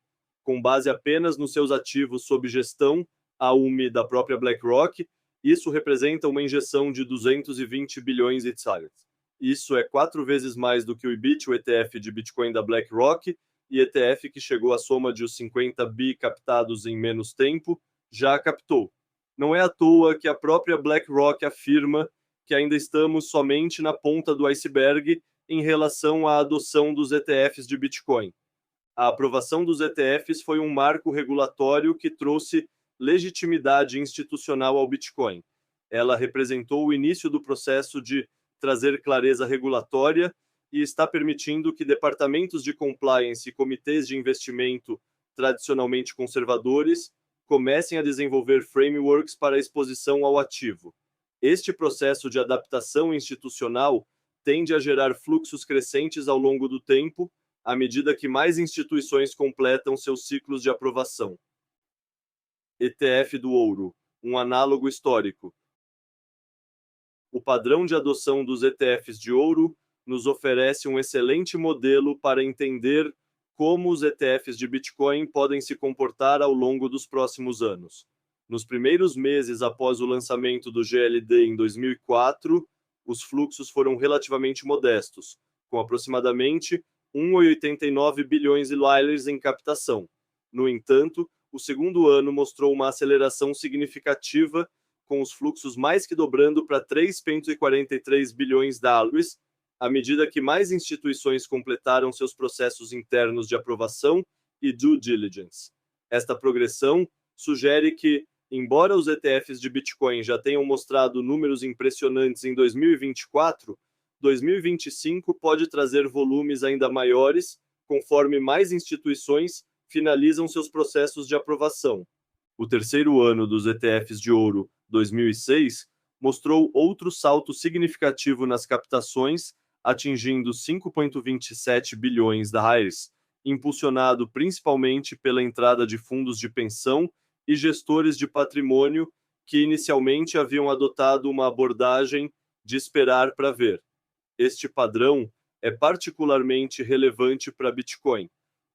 com base apenas nos seus ativos sob gestão, a UMI da própria BlackRock. Isso representa uma injeção de 220 bilhões de dólares. Isso é 4 vezes mais do que o IBIT, o ETF de Bitcoin da BlackRock, e ETF que chegou à soma de os 50 bi captados em menos tempo, já captou. Não é à toa que a própria BlackRock afirma que ainda estamos somente na ponta do iceberg em relação à adoção dos ETFs de Bitcoin. A aprovação dos ETFs foi um marco regulatório que trouxe legitimidade institucional ao Bitcoin. Ela representou o início do processo de trazer clareza regulatória e está permitindo que departamentos de compliance e comitês de investimento tradicionalmente conservadores comecem a desenvolver frameworks para a exposição ao ativo. Este processo de adaptação institucional tende a gerar fluxos crescentes ao longo do tempo, à medida que mais instituições completam seus ciclos de aprovação. ETF do ouro, um análogo histórico. O padrão de adoção dos ETFs de ouro nos oferece um excelente modelo para entender como os ETFs de Bitcoin podem se comportar ao longo dos próximos anos. Nos primeiros meses após o lançamento do GLD em 2004, os fluxos foram relativamente modestos, com aproximadamente 1,89 bilhões de dólares em captação. No entanto, o segundo ano mostrou uma aceleração significativa, com os fluxos mais que dobrando para 3,43 bilhões de dólares, à medida que mais instituições completaram seus processos internos de aprovação e due diligence. Esta progressão sugere que Embora os ETFs de Bitcoin já tenham mostrado números impressionantes em 2024, 2025 pode trazer volumes ainda maiores, conforme mais instituições finalizam seus processos de aprovação. O terceiro ano dos ETFs de ouro, 2006, mostrou outro salto significativo nas captações, atingindo 5,27 bilhões da reais, impulsionado principalmente pela entrada de fundos de pensão e gestores de patrimônio que inicialmente haviam adotado uma abordagem de esperar para ver. Este padrão é particularmente relevante para Bitcoin,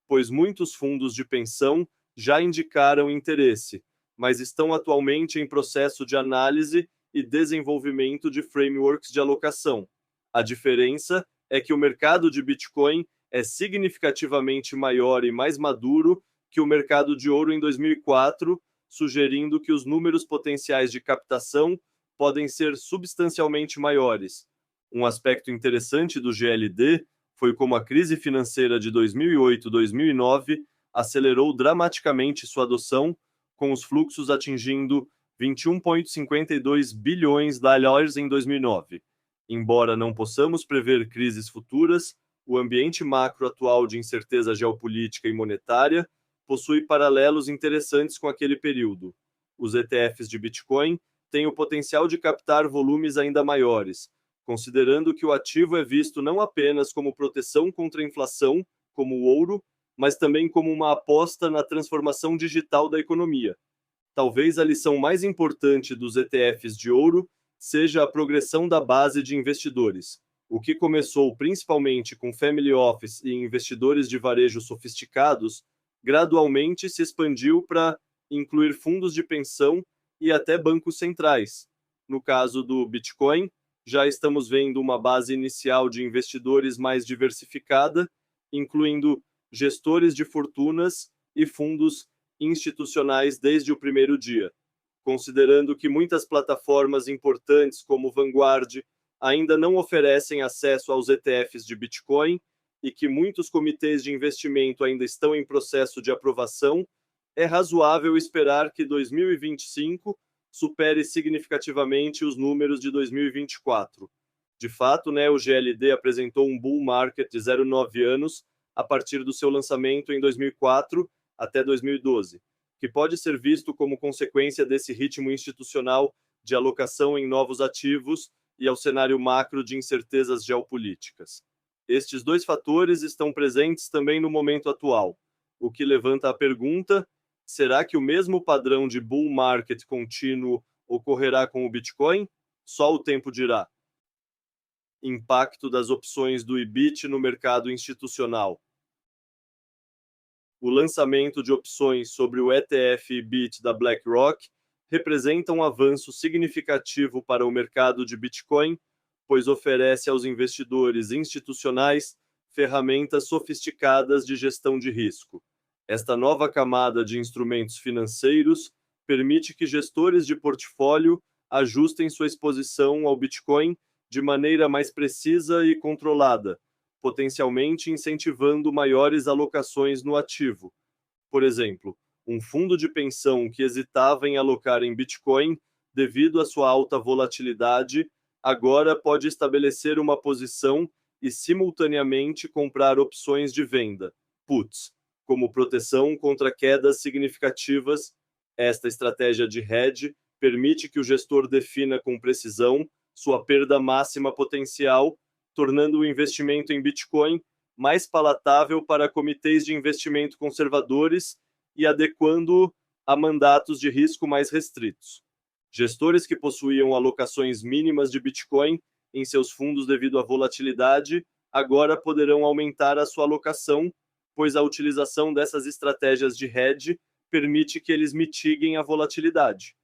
pois muitos fundos de pensão já indicaram interesse, mas estão atualmente em processo de análise e desenvolvimento de frameworks de alocação. A diferença é que o mercado de Bitcoin é significativamente maior e mais maduro que o mercado de ouro em 2004, sugerindo que os números potenciais de captação podem ser substancialmente maiores. Um aspecto interessante do GLD foi como a crise financeira de 2008-2009 acelerou dramaticamente sua adoção, com os fluxos atingindo 21,52 bilhões de dólares em 2009. Embora não possamos prever crises futuras, o ambiente macro atual de incerteza geopolítica e monetária possui paralelos interessantes com aquele período. Os ETFs de Bitcoin têm o potencial de captar volumes ainda maiores, considerando que o ativo é visto não apenas como proteção contra a inflação, como o ouro, mas também como uma aposta na transformação digital da economia. Talvez a lição mais importante dos ETFs de ouro seja a progressão da base de investidores. O que começou principalmente com family office e investidores de varejo sofisticados, gradualmente se expandiu para incluir fundos de pensão e até bancos centrais. No caso do Bitcoin, já estamos vendo uma base inicial de investidores mais diversificada, incluindo gestores de fortunas e fundos institucionais desde o primeiro dia. Considerando que muitas plataformas importantes como Vanguard ainda não oferecem acesso aos ETFs de Bitcoin e que muitos comitês de investimento ainda estão em processo de aprovação, é razoável esperar que 2025 supere significativamente os números de 2024. De fato, o GLD apresentou um bull market de 0,9 anos a partir do seu lançamento em 2004 até 2012, que pode ser visto como consequência desse ritmo institucional de alocação em novos ativos e ao cenário macro de incertezas geopolíticas. Estes dois fatores estão presentes também no momento atual, o que levanta a pergunta: será que o mesmo padrão de bull market contínuo ocorrerá com o Bitcoin? Só o tempo dirá. Impacto das opções do IBIT no mercado institucional. O lançamento de opções sobre o ETF IBIT da BlackRock representa um avanço significativo para o mercado de Bitcoin, pois oferece aos investidores institucionais ferramentas sofisticadas de gestão de risco. Esta nova camada de instrumentos financeiros permite que gestores de portfólio ajustem sua exposição ao Bitcoin de maneira mais precisa e controlada, potencialmente incentivando maiores alocações no ativo. Por exemplo, um fundo de pensão que hesitava em alocar em Bitcoin devido à sua alta volatilidade, agora pode estabelecer uma posição e simultaneamente comprar opções de venda, puts, como proteção contra quedas significativas. Esta estratégia de hedge permite que o gestor defina com precisão sua perda máxima potencial, tornando o investimento em Bitcoin mais palatável para comitês de investimento conservadores e adequando-o a mandatos de risco mais restritos. Gestores que possuíam alocações mínimas de Bitcoin em seus fundos devido à volatilidade agora poderão aumentar a sua alocação, pois a utilização dessas estratégias de hedge permite que eles mitiguem a volatilidade.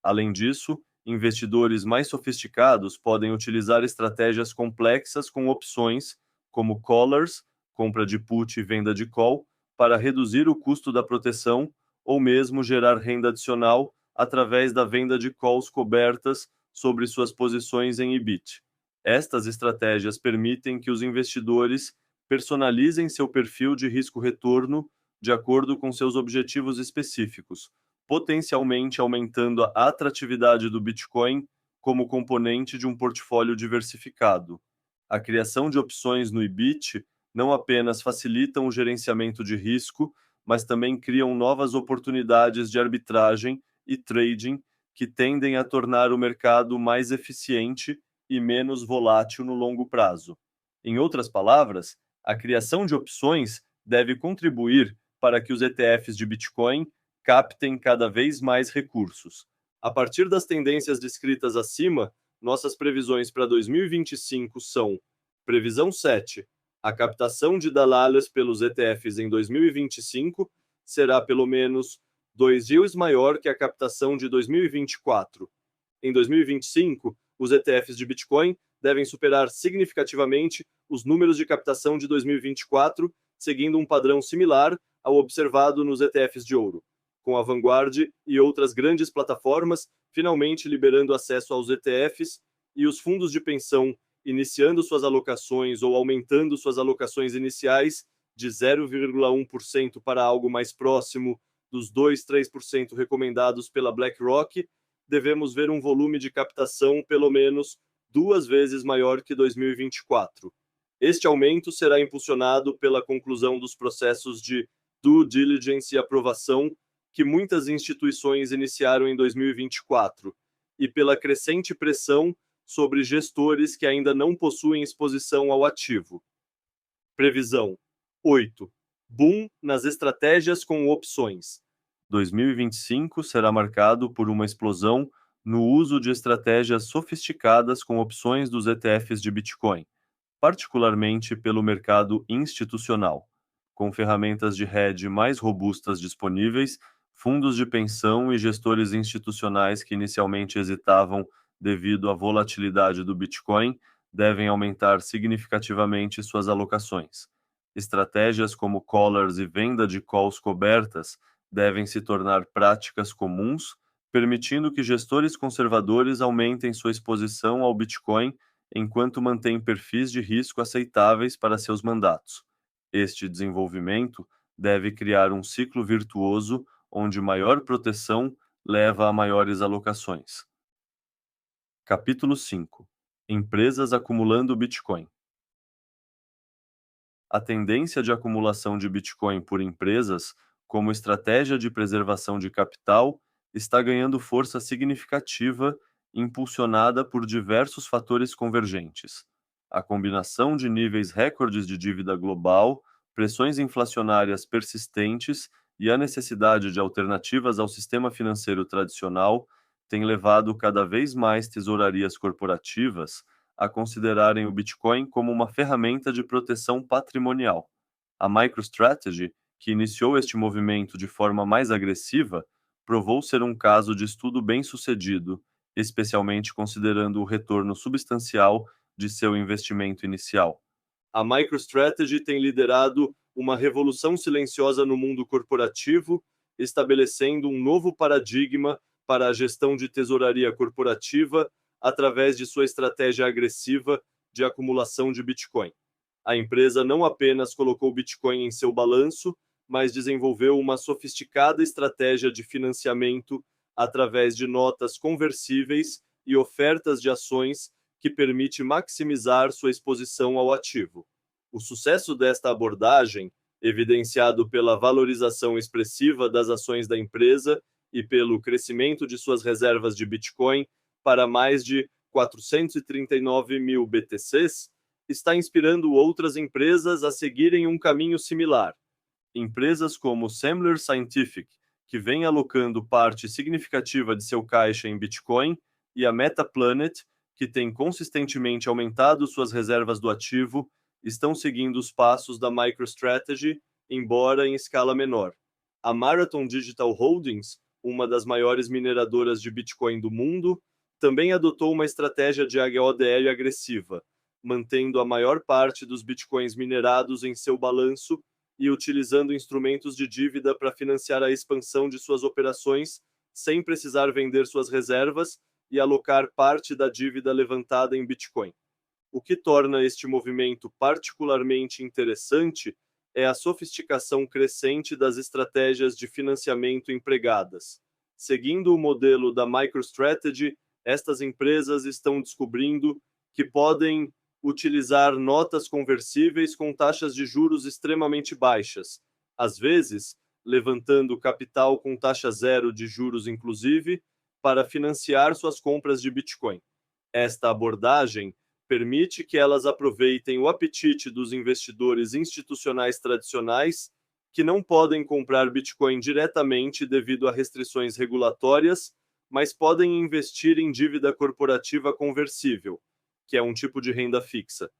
Além disso, investidores mais sofisticados podem utilizar estratégias complexas com opções, como collars, compra de put e venda de call, para reduzir o custo da proteção ou mesmo gerar renda adicional através da venda de calls cobertas sobre suas posições em IBIT. Estas estratégias permitem que os investidores personalizem seu perfil de risco-retorno de acordo com seus objetivos específicos, potencialmente aumentando a atratividade do Bitcoin como componente de um portfólio diversificado. A criação de opções no IBIT não apenas facilitam o gerenciamento de risco, mas também criam novas oportunidades de arbitragem e trading que tendem a tornar o mercado mais eficiente e menos volátil no longo prazo. Em outras palavras, a criação de opções deve contribuir para que os ETFs de Bitcoin captem cada vez mais recursos. A partir das tendências descritas acima, nossas previsões para 2025 são: previsão 7. A captação de dólares pelos ETFs em 2025 será pelo menos 2 vezes maior que a captação de 2024. Em 2025, os ETFs de Bitcoin devem superar significativamente os números de captação de 2024, seguindo um padrão similar ao observado nos ETFs de ouro, com a Vanguard e outras grandes plataformas finalmente liberando acesso aos ETFs e os fundos de pensão iniciando suas alocações ou aumentando suas alocações iniciais de 0,1% para algo mais próximo dos 2-3% recomendados pela BlackRock, devemos ver um volume de captação pelo menos 2 vezes maior que 2024. Este aumento será impulsionado pela conclusão dos processos de due diligence e aprovação que muitas instituições iniciaram em 2024 e pela crescente pressão sobre gestores que ainda não possuem exposição ao ativo. Previsão 8. Boom nas estratégias com opções. 2025 será marcado por uma explosão no uso de estratégias sofisticadas com opções dos ETFs de Bitcoin, particularmente pelo mercado institucional. Com ferramentas de hedge mais robustas disponíveis, fundos de pensão e gestores institucionais que inicialmente hesitavam devido à volatilidade do Bitcoin devem aumentar significativamente suas alocações. Estratégias como collars e venda de calls cobertas devem se tornar práticas comuns, permitindo que gestores conservadores aumentem sua exposição ao Bitcoin enquanto mantêm perfis de risco aceitáveis para seus mandatos. Este desenvolvimento deve criar um ciclo virtuoso onde maior proteção leva a maiores alocações. Capítulo 5. Empresas acumulando Bitcoin. A tendência de acumulação de Bitcoin por empresas, como estratégia de preservação de capital, está ganhando força significativa, impulsionada por diversos fatores convergentes. A combinação de níveis recordes de dívida global, pressões inflacionárias persistentes e a necessidade de alternativas ao sistema financeiro tradicional tem levado cada vez mais tesourarias corporativas a considerarem o Bitcoin como uma ferramenta de proteção patrimonial. A MicroStrategy, que iniciou este movimento de forma mais agressiva, provou ser um caso de estudo bem-sucedido, especialmente considerando o retorno substancial de seu investimento inicial. A MicroStrategy tem liderado uma revolução silenciosa no mundo corporativo, estabelecendo um novo paradigma para a gestão de tesouraria corporativa através de sua estratégia agressiva de acumulação de Bitcoin. A empresa não apenas colocou Bitcoin em seu balanço, mas desenvolveu uma sofisticada estratégia de financiamento através de notas conversíveis e ofertas de ações que permite maximizar sua exposição ao ativo. O sucesso desta abordagem, evidenciado pela valorização expressiva das ações da empresa e pelo crescimento de suas reservas de Bitcoin para mais de 439 mil BTCs, está inspirando outras empresas a seguirem um caminho similar. Empresas como Semler Scientific, que vem alocando parte significativa de seu caixa em Bitcoin, e a Metaplanet, que tem consistentemente aumentado suas reservas do ativo, estão seguindo os passos da MicroStrategy, embora em escala menor. A Marathon Digital Holdings, uma das maiores mineradoras de Bitcoin do mundo, também adotou uma estratégia de HODL agressiva, mantendo a maior parte dos bitcoins minerados em seu balanço e utilizando instrumentos de dívida para financiar a expansão de suas operações, sem precisar vender suas reservas e alocar parte da dívida levantada em Bitcoin. O que torna este movimento particularmente interessante é a sofisticação crescente das estratégias de financiamento empregadas. Seguindo o modelo da MicroStrategy, estas empresas estão descobrindo que podem utilizar notas conversíveis com taxas de juros extremamente baixas, às vezes levantando capital com taxa zero de juros inclusive, para financiar suas compras de Bitcoin. Esta abordagem permite que elas aproveitem o apetite dos investidores institucionais tradicionais que não podem comprar Bitcoin diretamente devido a restrições regulatórias, mas podem investir em dívida corporativa conversível, que é um tipo de renda fixa.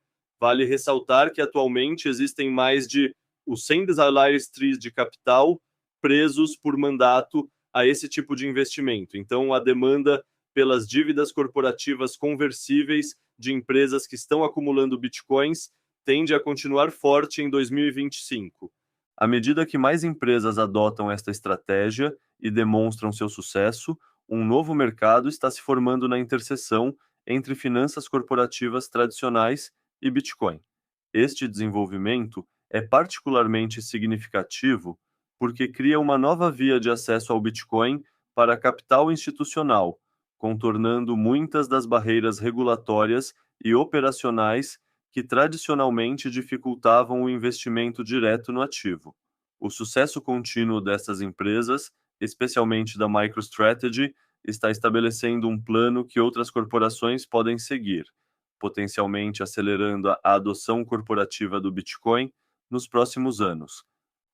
Vale ressaltar que atualmente existem mais de os 100 designers trees de capital presos por mandato a esse tipo de investimento. Então, a demanda pelas dívidas corporativas conversíveis de empresas que estão acumulando bitcoins tende a continuar forte em 2025. À medida que mais empresas adotam esta estratégia e demonstram seu sucesso, um novo mercado está se formando na interseção entre finanças corporativas tradicionais e Bitcoin. Este desenvolvimento é particularmente significativo porque cria uma nova via de acesso ao Bitcoin para capital institucional, contornando muitas das barreiras regulatórias e operacionais que tradicionalmente dificultavam o investimento direto no ativo. O sucesso contínuo dessas empresas, especialmente da MicroStrategy, está estabelecendo um plano que outras corporações podem seguir, potencialmente acelerando a adoção corporativa do Bitcoin nos próximos anos.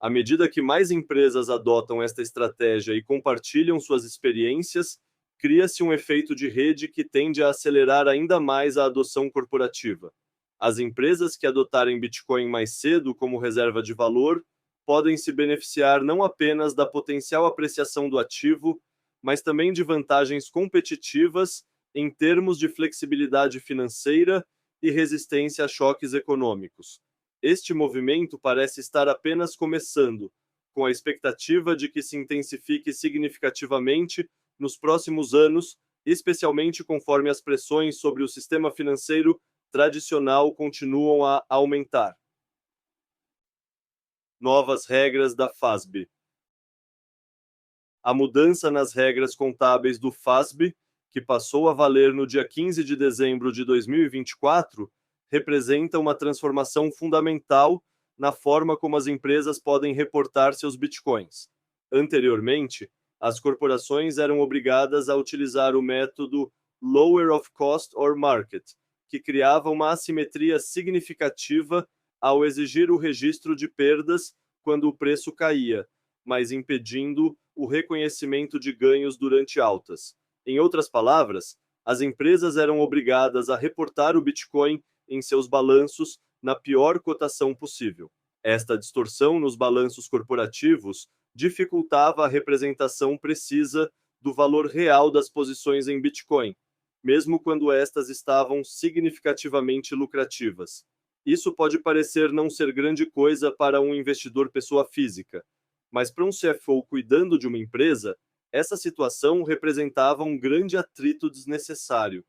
À medida que mais empresas adotam esta estratégia e compartilham suas experiências, cria-se um efeito de rede que tende a acelerar ainda mais a adoção corporativa. As empresas que adotarem Bitcoin mais cedo como reserva de valor podem se beneficiar não apenas da potencial apreciação do ativo, mas também de vantagens competitivas em termos de flexibilidade financeira e resistência a choques econômicos. Este movimento parece estar apenas começando, com a expectativa de que se intensifique significativamente nos próximos anos, especialmente conforme as pressões sobre o sistema financeiro tradicional continuam a aumentar. Novas regras da FASB. A mudança nas regras contábeis do FASB, que passou a valer no dia 15 de dezembro de 2024, representa uma transformação fundamental na forma como as empresas podem reportar seus bitcoins. Anteriormente, as corporações eram obrigadas a utilizar o método Lower of Cost or Market, que criava uma assimetria significativa ao exigir o registro de perdas quando o preço caía, mas impedindo o reconhecimento de ganhos durante altas. Em outras palavras, as empresas eram obrigadas a reportar o Bitcoin em seus balanços na pior cotação possível. Esta distorção nos balanços corporativos dificultava a representação precisa do valor real das posições em Bitcoin, mesmo quando estas estavam significativamente lucrativas. Isso pode parecer não ser grande coisa para um investidor pessoa física, mas para um CFO cuidando de uma empresa, essa situação representava um grande atrito desnecessário.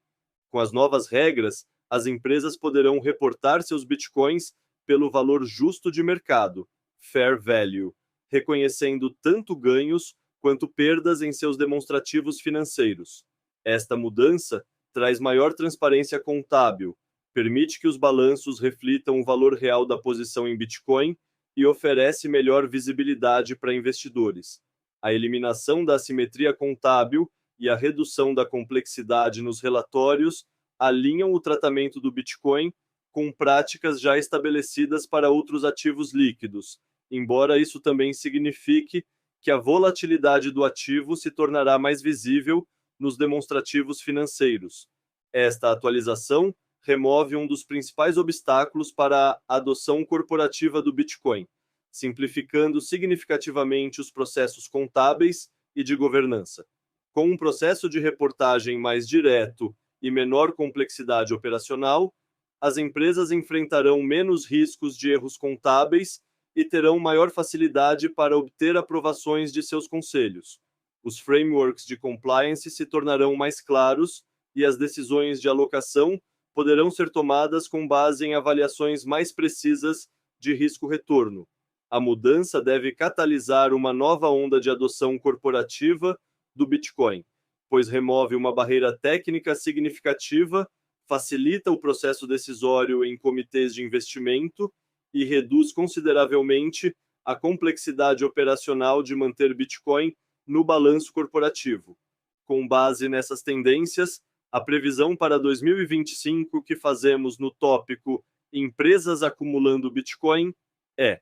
Com as novas regras, as empresas poderão reportar seus bitcoins pelo valor justo de mercado, fair value, reconhecendo tanto ganhos quanto perdas em seus demonstrativos financeiros. Esta mudança traz maior transparência contábil, permite que os balanços reflitam o valor real da posição em Bitcoin e oferece melhor visibilidade para investidores. A eliminação da assimetria contábil e a redução da complexidade nos relatórios alinham o tratamento do Bitcoin com práticas já estabelecidas para outros ativos líquidos, embora isso também signifique que a volatilidade do ativo se tornará mais visível nos demonstrativos financeiros. Esta atualização remove um dos principais obstáculos para a adoção corporativa do Bitcoin, simplificando significativamente os processos contábeis e de governança. Com um processo de reportagem mais direto e menor complexidade operacional, as empresas enfrentarão menos riscos de erros contábeis e terão maior facilidade para obter aprovações de seus conselhos. Os frameworks de compliance se tornarão mais claros e as decisões de alocação poderão ser tomadas com base em avaliações mais precisas de risco-retorno. A mudança deve catalisar uma nova onda de adoção corporativa do Bitcoin, pois remove uma barreira técnica significativa, facilita o processo decisório em comitês de investimento e reduz consideravelmente a complexidade operacional de manter Bitcoin no balanço corporativo. Com base nessas tendências, a previsão para 2025 que fazemos no tópico Empresas acumulando Bitcoin é: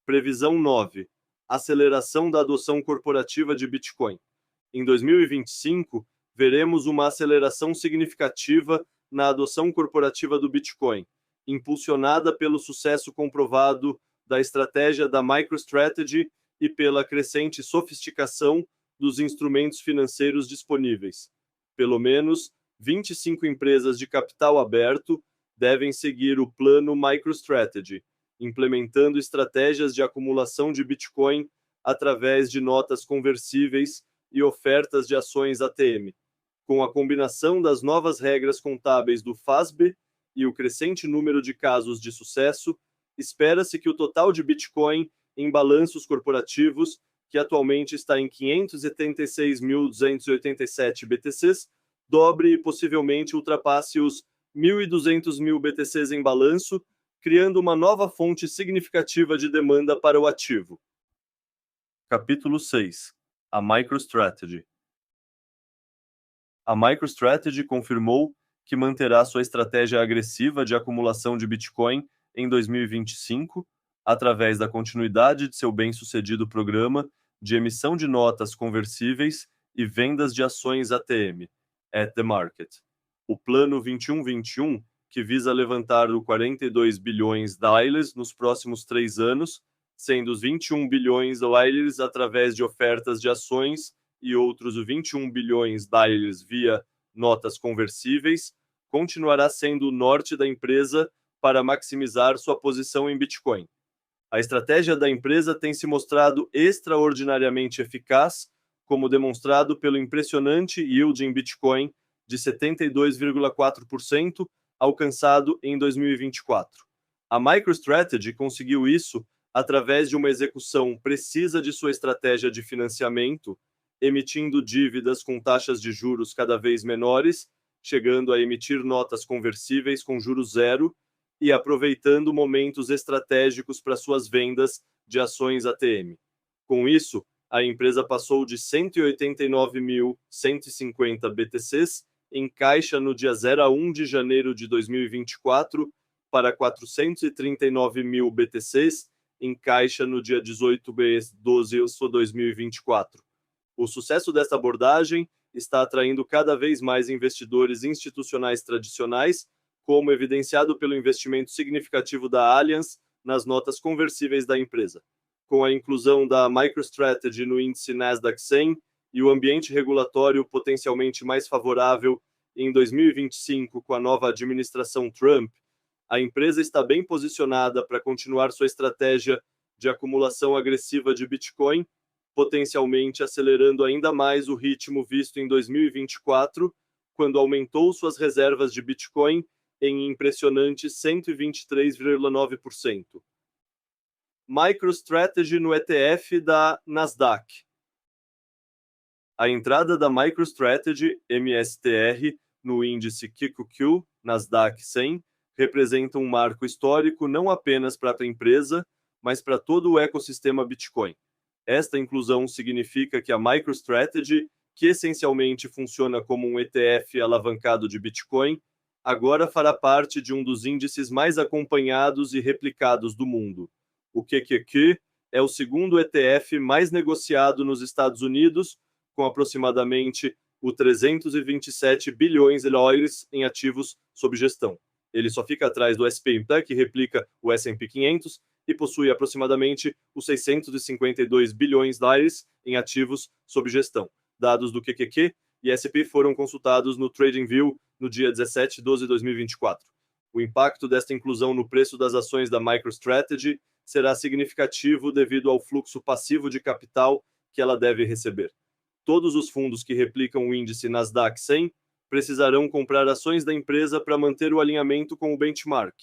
previsão 9, aceleração da adoção corporativa de Bitcoin. Em 2025, veremos uma aceleração significativa na adoção corporativa do Bitcoin, impulsionada pelo sucesso comprovado da estratégia da MicroStrategy e pela crescente sofisticação dos instrumentos financeiros disponíveis. Pelo menos 25 empresas de capital aberto devem seguir o plano MicroStrategy, implementando estratégias de acumulação de Bitcoin através de notas conversíveis e ofertas de ações ATM. Com a combinação das novas regras contábeis do FASB e o crescente número de casos de sucesso, espera-se que o total de Bitcoin em balanços corporativos, que atualmente está em 576.287 BTCs, dobre e possivelmente ultrapasse os 1.200.000 BTCs em balanço, criando uma nova fonte significativa de demanda para o ativo. Capítulo 6. A MicroStrategy. A MicroStrategy confirmou que manterá sua estratégia agressiva de acumulação de Bitcoin em 2025, através da continuidade de seu bem-sucedido programa de emissão de notas conversíveis e vendas de ações ATM, at the market. O Plano 21-21, que visa levantar o 42 bilhões dólares nos próximos 3 anos, sendo os 21 bilhões dólares através de ofertas de ações e outros 21 bilhões dólares via notas conversíveis, continuará sendo o norte da empresa para maximizar sua posição em Bitcoin. A estratégia da empresa tem se mostrado extraordinariamente eficaz, como demonstrado pelo impressionante yield em Bitcoin de 72,4% alcançado em 2024. A MicroStrategy conseguiu isso através de uma execução precisa de sua estratégia de financiamento, emitindo dívidas com taxas de juros cada vez menores, chegando a emitir notas conversíveis com juros zero e aproveitando momentos estratégicos para suas vendas de ações ATM. Com isso, a empresa passou de 189.150 BTCs em caixa no dia 0 a 1 de janeiro de 2024 para 439.000 BTCs em caixa no dia 18 de 12 de 2024. O sucesso desta abordagem está atraindo cada vez mais investidores institucionais tradicionais, como evidenciado pelo investimento significativo da Allianz nas notas conversíveis da empresa. Com a inclusão da MicroStrategy no índice Nasdaq 100 e o ambiente regulatório potencialmente mais favorável em 2025 com a nova administração Trump, a empresa está bem posicionada para continuar sua estratégia de acumulação agressiva de Bitcoin, potencialmente acelerando ainda mais o ritmo visto em 2024, quando aumentou suas reservas de Bitcoin em impressionante 123,9%. MicroStrategy no ETF da Nasdaq. A entrada da MicroStrategy MSTR no índice QQQ Nasdaq 100 representa um marco histórico não apenas para a empresa, mas para todo o ecossistema Bitcoin. Esta inclusão significa que a MicroStrategy, que essencialmente funciona como um ETF alavancado de Bitcoin, agora fará parte de um dos índices mais acompanhados e replicados do mundo. O QQQ é o segundo ETF mais negociado nos Estados Unidos, com aproximadamente o 327 bilhões de dólares em ativos sob gestão. Ele só fica atrás do SP, que replica o S&P 500, e possui aproximadamente os 652 bilhões de dólares em ativos sob gestão. Dados do QQQ e SP foram consultados no TradingView no dia 17 de 12 de 2024. O impacto desta inclusão no preço das ações da MicroStrategy será significativo devido ao fluxo passivo de capital que ela deve receber. Todos os fundos que replicam o índice Nasdaq 100 precisarão comprar ações da empresa para manter o alinhamento com o benchmark.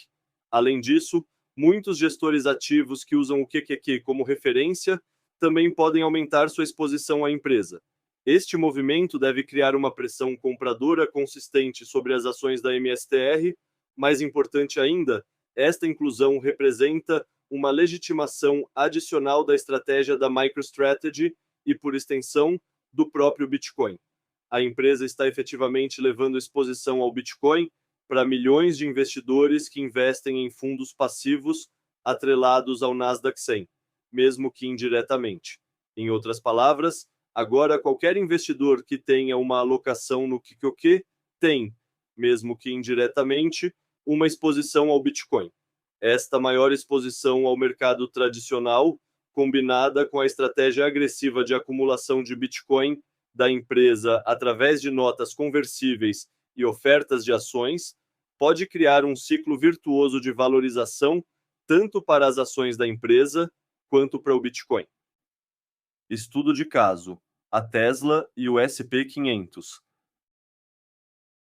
Além disso, muitos gestores ativos que usam o QQQ como referência também podem aumentar sua exposição à empresa. Este movimento deve criar uma pressão compradora consistente sobre as ações da MSTR. Mais importante ainda, esta inclusão representa uma legitimação adicional da estratégia da MicroStrategy e, por extensão, do próprio Bitcoin. A empresa está efetivamente levando exposição ao Bitcoin para milhões de investidores que investem em fundos passivos atrelados ao Nasdaq 100, mesmo que indiretamente. Em outras palavras, agora qualquer investidor que tenha uma alocação no QQQ tem, mesmo que indiretamente, uma exposição ao Bitcoin. Esta maior exposição ao mercado tradicional, combinada com a estratégia agressiva de acumulação de Bitcoin da empresa através de notas conversíveis e ofertas de ações, pode criar um ciclo virtuoso de valorização tanto para as ações da empresa quanto para o Bitcoin. Estudo de caso: a Tesla e o SP500.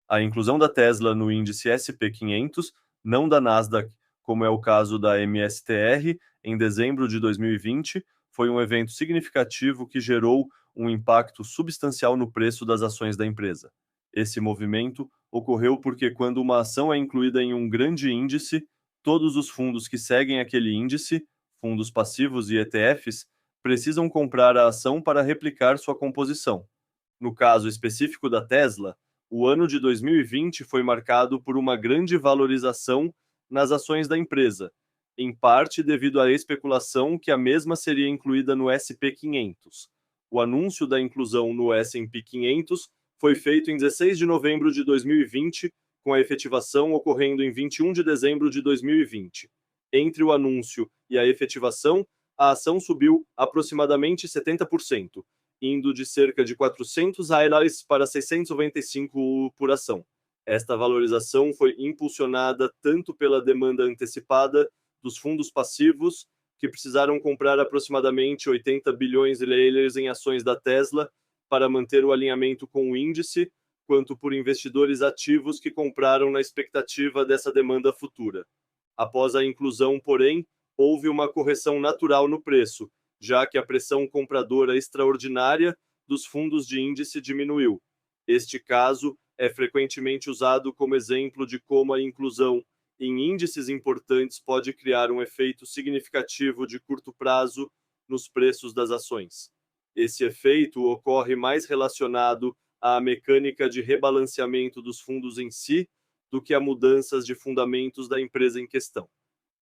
A inclusão da Tesla no índice SP500, não da Nasdaq, como é o caso da MSTR, em dezembro de 2020, foi um evento significativo que gerou um impacto substancial no preço das ações da empresa. Esse movimento ocorreu porque, quando uma ação é incluída em um grande índice, todos os fundos que seguem aquele índice, fundos passivos e ETFs, precisam comprar a ação para replicar sua composição. No caso específico da Tesla, o ano de 2020 foi marcado por uma grande valorização nas ações da empresa, em parte devido à especulação que a mesma seria incluída no SP500. O anúncio da inclusão no S&P 500 foi feito em 16 de novembro de 2020, com a efetivação ocorrendo em 21 de dezembro de 2020. Entre o anúncio e a efetivação, a ação subiu aproximadamente 70%, indo de cerca de $400 para 695 por ação. Esta valorização foi impulsionada tanto pela demanda antecipada dos fundos passivos, que precisaram comprar aproximadamente 80 bilhões de leiros em ações da Tesla para manter o alinhamento com o índice, quanto por investidores ativos que compraram na expectativa dessa demanda futura. Após a inclusão, porém, houve uma correção natural no preço, já que a pressão compradora extraordinária dos fundos de índice diminuiu. Este caso é frequentemente usado como exemplo de como a inclusão em índices importantes pode criar um efeito significativo de curto prazo nos preços das ações. Esse efeito ocorre mais relacionado à mecânica de rebalanceamento dos fundos em si do que a mudanças de fundamentos da empresa em questão.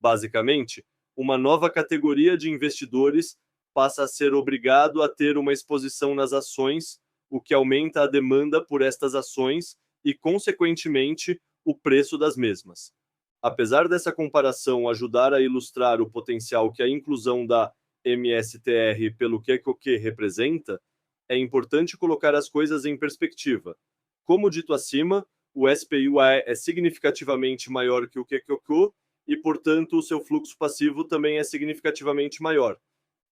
Basicamente, uma nova categoria de investidores passa a ser obrigado a ter uma exposição nas ações, o que aumenta a demanda por estas ações e, consequentemente, o preço das mesmas. Apesar dessa comparação ajudar a ilustrar o potencial que a inclusão da MSTR pelo QQQ representa, é importante colocar as coisas em perspectiva. Como dito acima, o SPY é significativamente maior que o QQQ e, portanto, o seu fluxo passivo também é significativamente maior.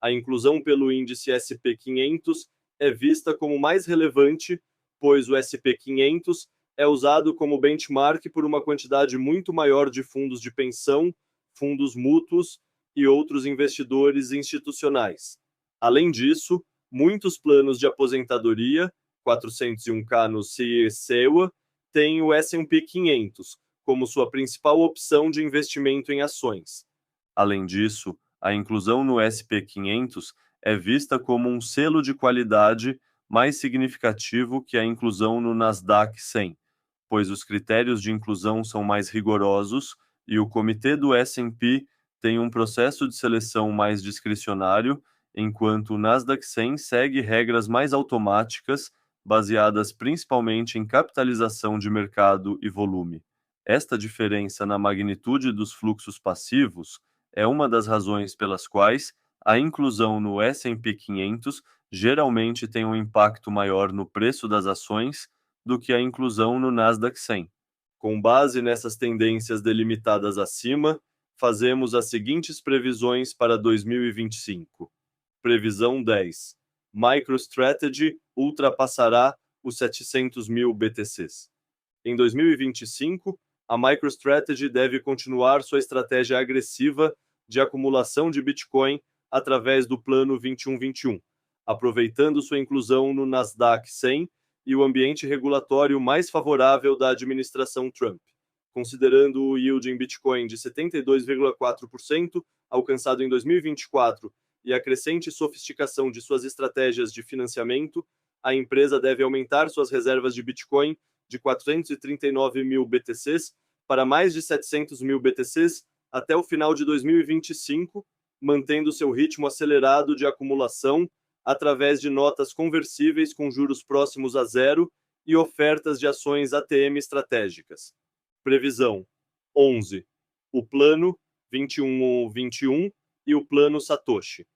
A inclusão pelo índice SP500 é vista como mais relevante, pois o SP500 é usado como benchmark por uma quantidade muito maior de fundos de pensão, fundos mútuos e outros investidores institucionais. Além disso, muitos planos de aposentadoria, 401k no CIE-SEWA, têm o S&P 500 como sua principal opção de investimento em ações. Além disso, a inclusão no SP500 é vista como um selo de qualidade mais significativo que a inclusão no Nasdaq 100, pois os critérios de inclusão são mais rigorosos e o comitê do S&P tem um processo de seleção mais discricionário, enquanto o Nasdaq 100 segue regras mais automáticas, baseadas principalmente em capitalização de mercado e volume. Esta diferença na magnitude dos fluxos passivos é uma das razões pelas quais a inclusão no S&P 500 geralmente tem um impacto maior no preço das ações do que a inclusão no Nasdaq 100. Com base nessas tendências delimitadas acima, fazemos as seguintes previsões para 2025. Previsão 10. MicroStrategy ultrapassará os 700 mil BTCs. Em 2025, a MicroStrategy deve continuar sua estratégia agressiva de acumulação de Bitcoin através do Plano 2121, aproveitando sua inclusão no Nasdaq 100 e o ambiente regulatório mais favorável da administração Trump, considerando o yield em Bitcoin de 72,4% alcançado em 2024 e a crescente sofisticação de suas estratégias de financiamento, a empresa deve aumentar suas reservas de Bitcoin de 439 mil BTCs para mais de 700 mil BTCs até o final de 2025, mantendo seu ritmo acelerado de acumulação através de notas conversíveis com juros próximos a zero e ofertas de ações ATM estratégicas. Previsão: 11. O Plano 21 e o Plano Satoshi.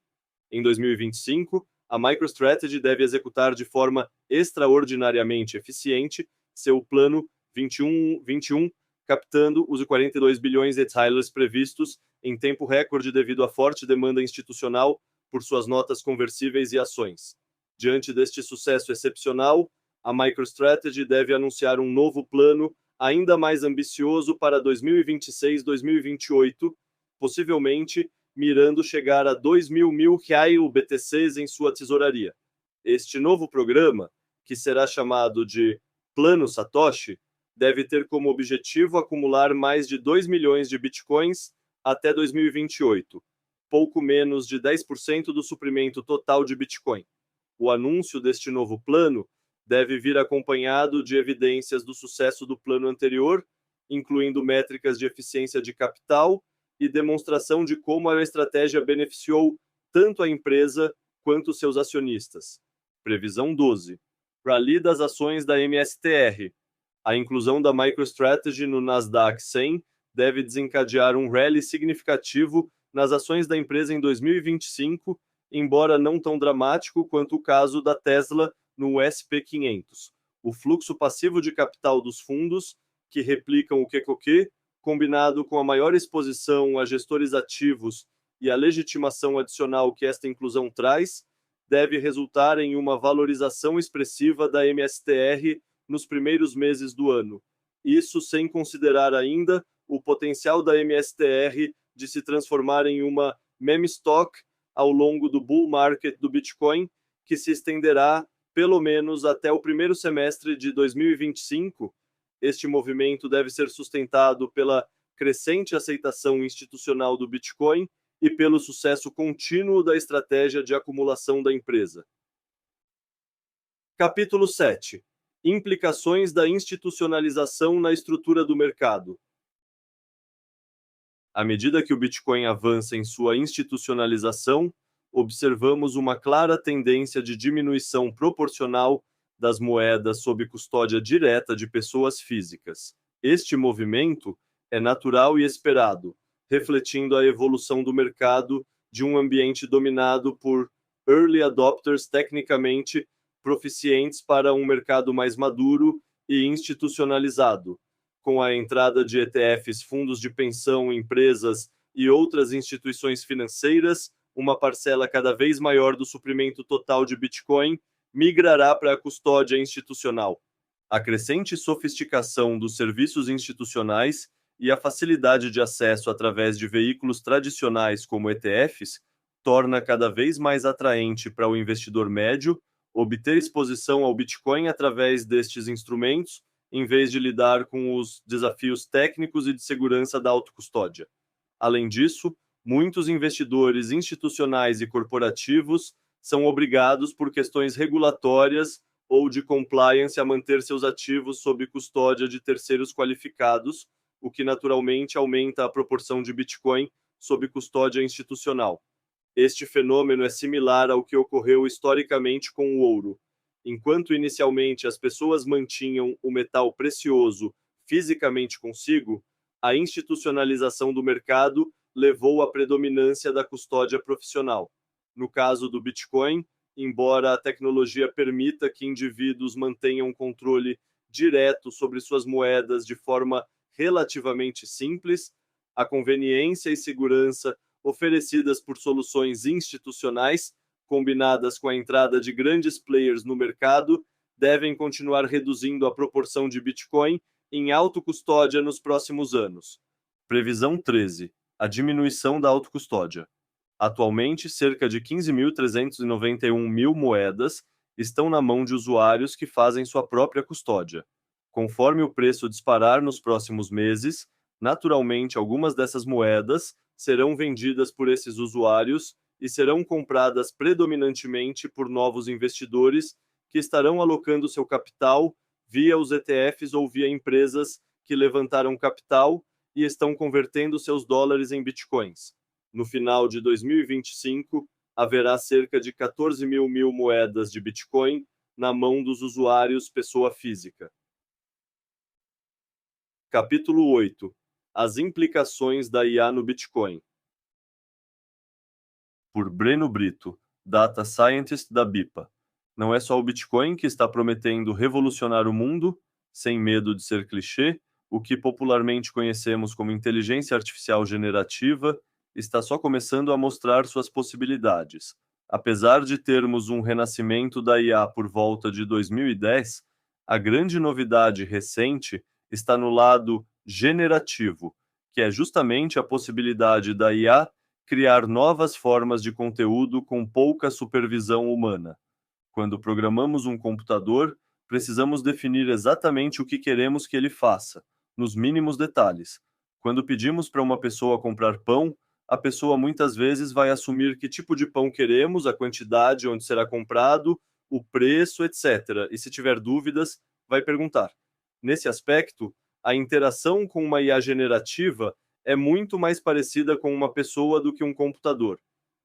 Em 2025, a MicroStrategy deve executar de forma extraordinariamente eficiente seu Plano 21, captando os 42 bilhões de Ethereum previstos em tempo recorde devido à forte demanda institucional por suas notas conversíveis e ações. Diante deste sucesso excepcional, a MicroStrategy deve anunciar um novo plano ainda mais ambicioso para 2026-2028, possivelmente mirando chegar a 2 mil BTCs em sua tesouraria. Este novo programa, que será chamado de Plano Satoshi, deve ter como objetivo acumular mais de 2 milhões de bitcoins até 2028, pouco menos de 10% do suprimento total de Bitcoin. O anúncio deste novo plano deve vir acompanhado de evidências do sucesso do plano anterior, incluindo métricas de eficiência de capital e demonstração de como a estratégia beneficiou tanto a empresa quanto seus acionistas. Previsão 12. Rally das ações da MSTR. A inclusão da MicroStrategy no Nasdaq 100 deve desencadear um rally significativo nas ações da empresa em 2025, embora não tão dramático quanto o caso da Tesla no SP500. O fluxo passivo de capital dos fundos, que replicam o QQQ, combinado com a maior exposição a gestores ativos e a legitimação adicional que esta inclusão traz, deve resultar em uma valorização expressiva da MSTR nos primeiros meses do ano. Isso sem considerar ainda o potencial da MSTR de se transformar em uma meme stock ao longo do bull market do Bitcoin, que se estenderá pelo menos até o primeiro semestre de 2025. Este movimento deve ser sustentado pela crescente aceitação institucional do Bitcoin e pelo sucesso contínuo da estratégia de acumulação da empresa. Capítulo 7. Implicações da institucionalização na estrutura do mercado. À medida que o Bitcoin avança em sua institucionalização, observamos uma clara tendência de diminuição proporcional das moedas sob custódia direta de pessoas físicas. Este movimento é natural e esperado, refletindo a evolução do mercado de um ambiente dominado por early adopters tecnicamente proficientes para um mercado mais maduro e institucionalizado, com a entrada de ETFs, fundos de pensão, empresas e outras instituições financeiras. Uma parcela cada vez maior do suprimento total de Bitcoin migrará para a custódia institucional. A crescente sofisticação dos serviços institucionais e a facilidade de acesso através de veículos tradicionais como ETFs torna cada vez mais atraente para o investidor médio obter exposição ao Bitcoin através destes instrumentos, em vez de lidar com os desafios técnicos e de segurança da autocustódia. Além disso, muitos investidores institucionais e corporativos são obrigados por questões regulatórias ou de compliance a manter seus ativos sob custódia de terceiros qualificados, o que naturalmente aumenta a proporção de Bitcoin sob custódia institucional. Este fenômeno é similar ao que ocorreu historicamente com o ouro. Enquanto inicialmente as pessoas mantinham o metal precioso fisicamente consigo, a institucionalização do mercado levou à predominância da custódia profissional. No caso do Bitcoin, embora a tecnologia permita que indivíduos mantenham controle direto sobre suas moedas de forma relativamente simples, a conveniência e segurança oferecidas por soluções institucionais, combinadas com a entrada de grandes players no mercado, devem continuar reduzindo a proporção de Bitcoin em autocustódia nos próximos anos. Previsão 13. A diminuição da autocustódia. Atualmente, cerca de 15.391 mil moedas estão na mão de usuários que fazem sua própria custódia. Conforme o preço disparar nos próximos meses, naturalmente algumas dessas moedas serão vendidas por esses usuários e serão compradas predominantemente por novos investidores que estarão alocando seu capital via os ETFs ou via empresas que levantaram capital e estão convertendo seus dólares em bitcoins. No final de 2025, haverá cerca de 14 mil moedas de Bitcoin na mão dos usuários pessoa física. Capítulo 8. As implicações da IA no Bitcoin. Por Breno Brito, Data Scientist da BIPA. Não é só o Bitcoin que está prometendo revolucionar o mundo, sem medo de ser clichê, o que popularmente conhecemos como inteligência artificial generativa está só começando a mostrar suas possibilidades. Apesar de termos um renascimento da IA por volta de 2010, a grande novidade recente está no lado generativo, que é justamente a possibilidade da IA criar novas formas de conteúdo com pouca supervisão humana. Quando programamos um computador, precisamos definir exatamente o que queremos que ele faça, nos mínimos detalhes. Quando pedimos para uma pessoa comprar pão, a pessoa muitas vezes vai assumir que tipo de pão queremos, a quantidade, onde será comprado, o preço, etc. E se tiver dúvidas, vai perguntar. Nesse aspecto, a interação com uma IA generativa é muito mais parecida com uma pessoa do que um computador.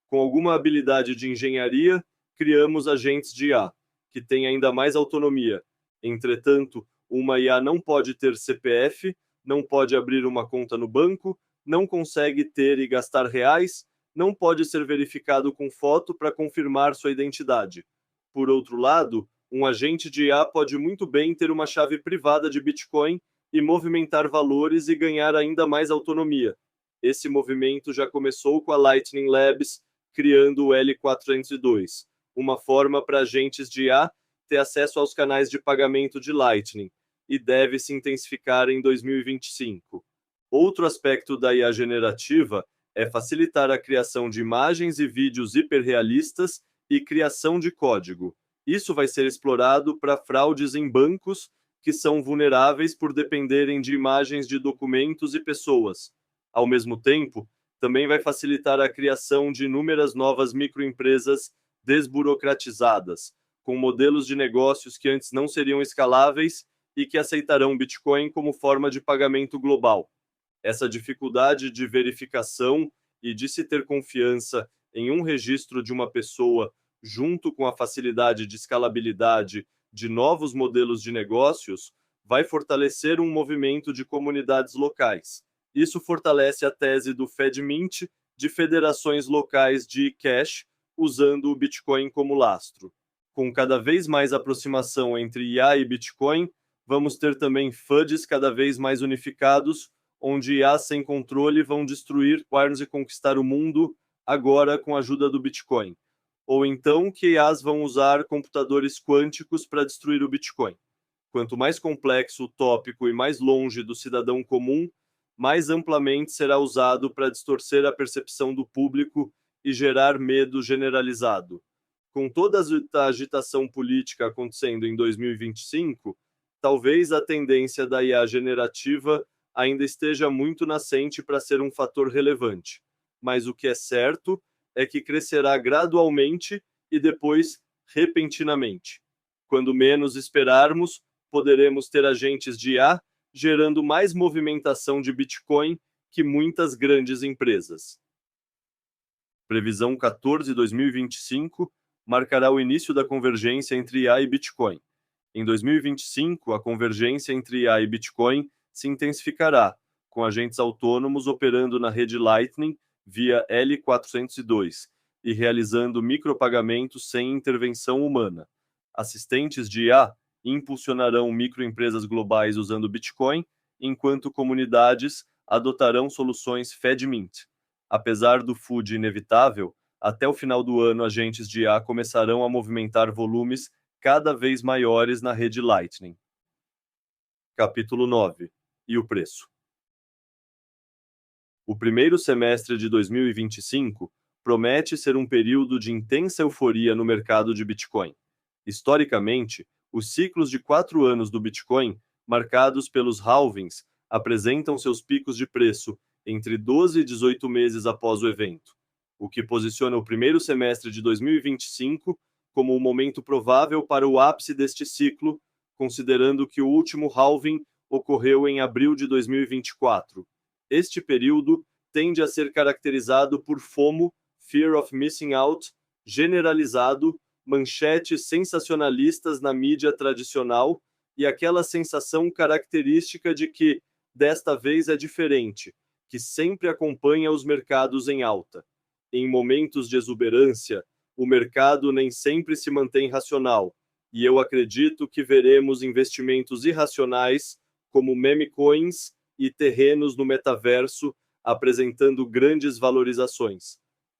Com alguma habilidade de engenharia, criamos agentes de IA, que têm ainda mais autonomia. Entretanto, uma IA não pode ter CPF, não pode abrir uma conta no banco, não consegue ter e gastar reais, não pode ser verificado com foto para confirmar sua identidade. Por outro lado, um agente de IA pode muito bem ter uma chave privada de Bitcoin e movimentar valores e ganhar ainda mais autonomia. Esse movimento já começou com a Lightning Labs, criando o L402, uma forma para agentes de IA ter acesso aos canais de pagamento de Lightning, e deve se intensificar em 2025. Outro aspecto da IA generativa é facilitar a criação de imagens e vídeos hiperrealistas e criação de código. Isso vai ser explorado para fraudes em bancos que são vulneráveis por dependerem de imagens de documentos e pessoas. Ao mesmo tempo, também vai facilitar a criação de inúmeras novas microempresas desburocratizadas, com modelos de negócios que antes não seriam escaláveis e que aceitarão Bitcoin como forma de pagamento global. Essa dificuldade de verificação e de se ter confiança em um registro de uma pessoa, junto com a facilidade de escalabilidade de novos modelos de negócios, vai fortalecer um movimento de comunidades locais. Isso fortalece a tese do FedMint de federações locais de cash, usando o Bitcoin como lastro. Com cada vez mais aproximação entre IA e Bitcoin, vamos ter também FUDs cada vez mais unificados, onde IA sem controle vão destruir Quairns e conquistar o mundo, agora com a ajuda do Bitcoin. Ou então que IAs vão usar computadores quânticos para destruir o Bitcoin. Quanto mais complexo o tópico e mais longe do cidadão comum, mais amplamente será usado para distorcer a percepção do público e gerar medo generalizado. Com toda a agitação política acontecendo em 2025, talvez a tendência da IA generativa ainda esteja muito nascente para ser um fator relevante. Mas o que é certo é que crescerá gradualmente e depois repentinamente. Quando menos esperarmos, poderemos ter agentes de IA gerando mais movimentação de Bitcoin que muitas grandes empresas. Previsão 14/2025 marcará o início da convergência entre IA e Bitcoin. Em 2025, a convergência entre IA e Bitcoin se intensificará, com agentes autônomos operando na rede Lightning via L402 e realizando micropagamentos sem intervenção humana. Assistentes de IA impulsionarão microempresas globais usando Bitcoin, enquanto comunidades adotarão soluções FedMint. Apesar do FUD inevitável, até o final do ano agentes de IA começarão a movimentar volumes cada vez maiores na rede Lightning. Capítulo 9. E o preço? O primeiro semestre de 2025 promete ser um período de intensa euforia no mercado de Bitcoin. Historicamente, os ciclos de 4 anos do Bitcoin, marcados pelos halvings, apresentam seus picos de preço entre 12 e 18 meses após o evento, o que posiciona o primeiro semestre de 2025 como o momento provável para o ápice deste ciclo, considerando que o último halving ocorreu em abril de 2024. Este período tende a ser caracterizado por FOMO, Fear of Missing Out, generalizado, manchetes sensacionalistas na mídia tradicional e aquela sensação característica de que, desta vez é diferente, que sempre acompanha os mercados em alta. Em momentos de exuberância, o mercado nem sempre se mantém racional, e eu acredito que veremos investimentos irracionais, como meme coins e terrenos no metaverso, apresentando grandes valorizações.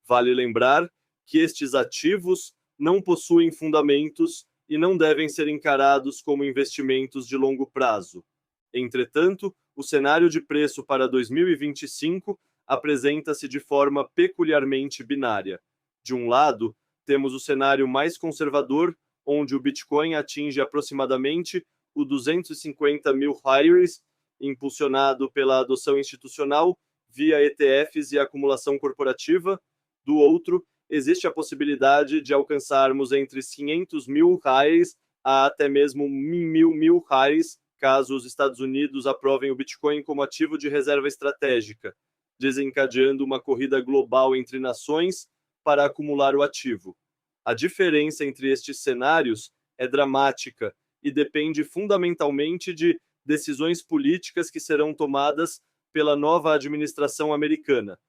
Vale lembrar que estes ativos não possuem fundamentos e não devem ser encarados como investimentos de longo prazo. Entretanto, o cenário de preço para 2025 apresenta-se de forma peculiarmente binária. De um lado, temos o cenário mais conservador, onde o Bitcoin atinge aproximadamente o 250 mil hires, impulsionado pela adoção institucional via ETFs e acumulação corporativa. Do outro, existe a possibilidade de alcançarmos entre 500 mil hires a até mesmo 1.000 mil hires, caso os Estados Unidos aprovem o Bitcoin como ativo de reserva estratégica, desencadeando uma corrida global entre nações para acumular o ativo. A diferença entre estes cenários é dramática e depende fundamentalmente de decisões políticas que serão tomadas pela nova administração americana.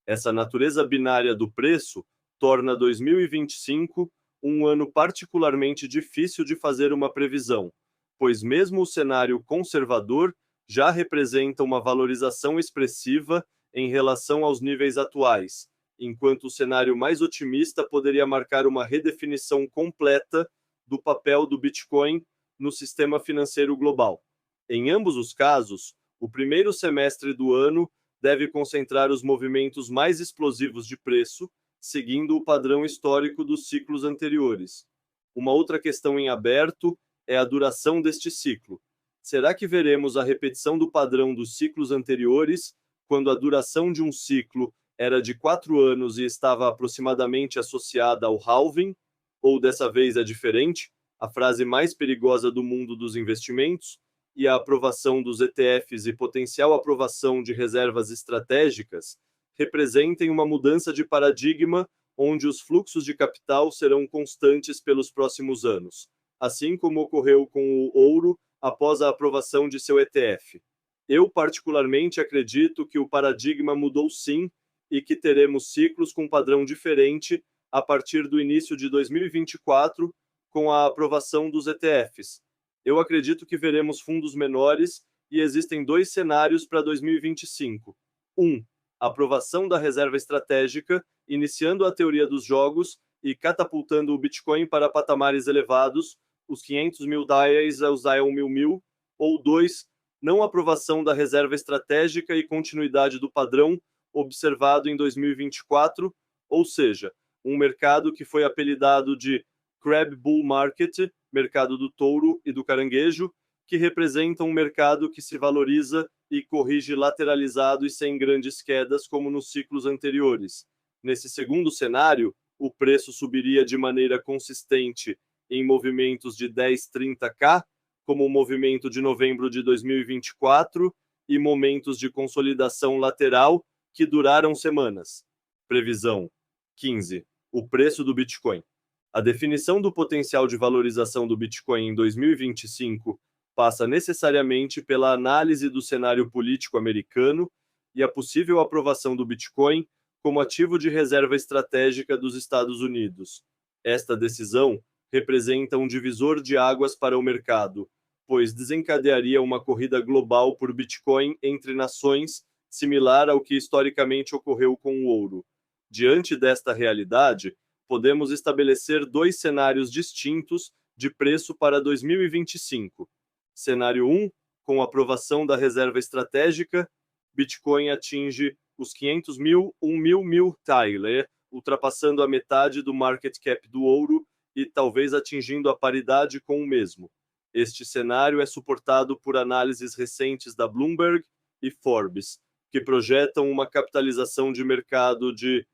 Essa natureza binária do preço torna 2025 um ano particularmente difícil de fazer uma previsão, pois mesmo o cenário conservador já representa uma valorização expressiva em relação aos níveis atuais, enquanto o cenário mais otimista poderia marcar uma redefinição completa do papel do Bitcoin no sistema financeiro global. Em ambos os casos, o primeiro semestre do ano deve concentrar os movimentos mais explosivos de preço, seguindo o padrão histórico dos ciclos anteriores. Uma outra questão em aberto é a duração deste ciclo. Será que veremos a repetição do padrão dos ciclos anteriores, quando a duração de um ciclo era de 4 anos e estava aproximadamente associada ao halving? Ou dessa vez é diferente, a frase mais perigosa do mundo dos investimentos, e a aprovação dos ETFs e potencial aprovação de reservas estratégicas representem uma mudança de paradigma onde os fluxos de capital serão constantes pelos próximos anos, assim como ocorreu com o ouro após a aprovação de seu ETF. Eu particularmente acredito que o paradigma mudou sim e que teremos ciclos com padrão diferente a partir do início de 2024 com a aprovação dos ETFs. Eu acredito que veremos fundos menores e existem 2 cenários para 2025. 1. Aprovação da reserva estratégica, iniciando a teoria dos jogos e catapultando o Bitcoin para patamares elevados, os 500 mil DAIs aos DAI 1.000. Ou 2. Não aprovação da reserva estratégica e continuidade do padrão observado em 2024, ou seja, um mercado que foi apelidado de Crab Bull Market, mercado do touro e do caranguejo, que representa um mercado que se valoriza e corrige lateralizado e sem grandes quedas como nos ciclos anteriores. Nesse segundo cenário, o preço subiria de maneira consistente em movimentos de 10-30K, como o movimento de novembro de 2024, e momentos de consolidação lateral que duraram semanas. Previsão 15. O preço do Bitcoin. A definição do potencial de valorização do Bitcoin em 2025 passa necessariamente pela análise do cenário político americano e a possível aprovação do Bitcoin como ativo de reserva estratégica dos Estados Unidos. Esta decisão representa um divisor de águas para o mercado, pois desencadearia uma corrida global por Bitcoin entre nações, similar ao que historicamente ocorreu com o ouro. Diante desta realidade, podemos estabelecer 2 cenários distintos de preço para 2025. Cenário 1, com aprovação da reserva estratégica, Bitcoin atinge os 500 mil, 1.000 mil Tyler, ultrapassando a metade do market cap do ouro e talvez atingindo a paridade com o mesmo. Este cenário é suportado por análises recentes da Bloomberg e Forbes, que projetam uma capitalização de mercado de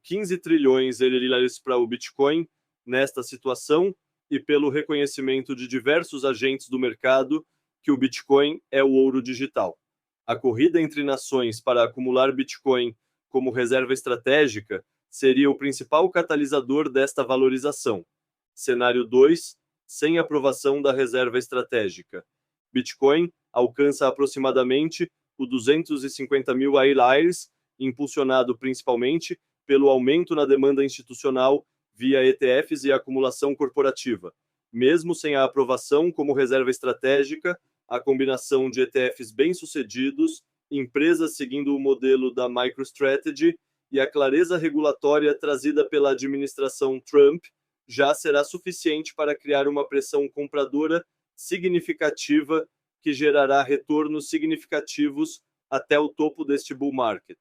15 trilhões US$ para o Bitcoin nesta situação e pelo reconhecimento de diversos agentes do mercado que o Bitcoin é o ouro digital. A corrida entre nações para acumular Bitcoin como reserva estratégica seria o principal catalisador desta valorização. Cenário 2, sem aprovação da reserva estratégica. Bitcoin alcança aproximadamente o 250 mil AILs, impulsionado principalmente pelo aumento na demanda institucional via ETFs e acumulação corporativa. Mesmo sem a aprovação como reserva estratégica, a combinação de ETFs bem-sucedidos, empresas seguindo o modelo da MicroStrategy e a clareza regulatória trazida pela administração Trump já será suficiente para criar uma pressão compradora significativa que gerará retornos significativos até o topo deste bull market.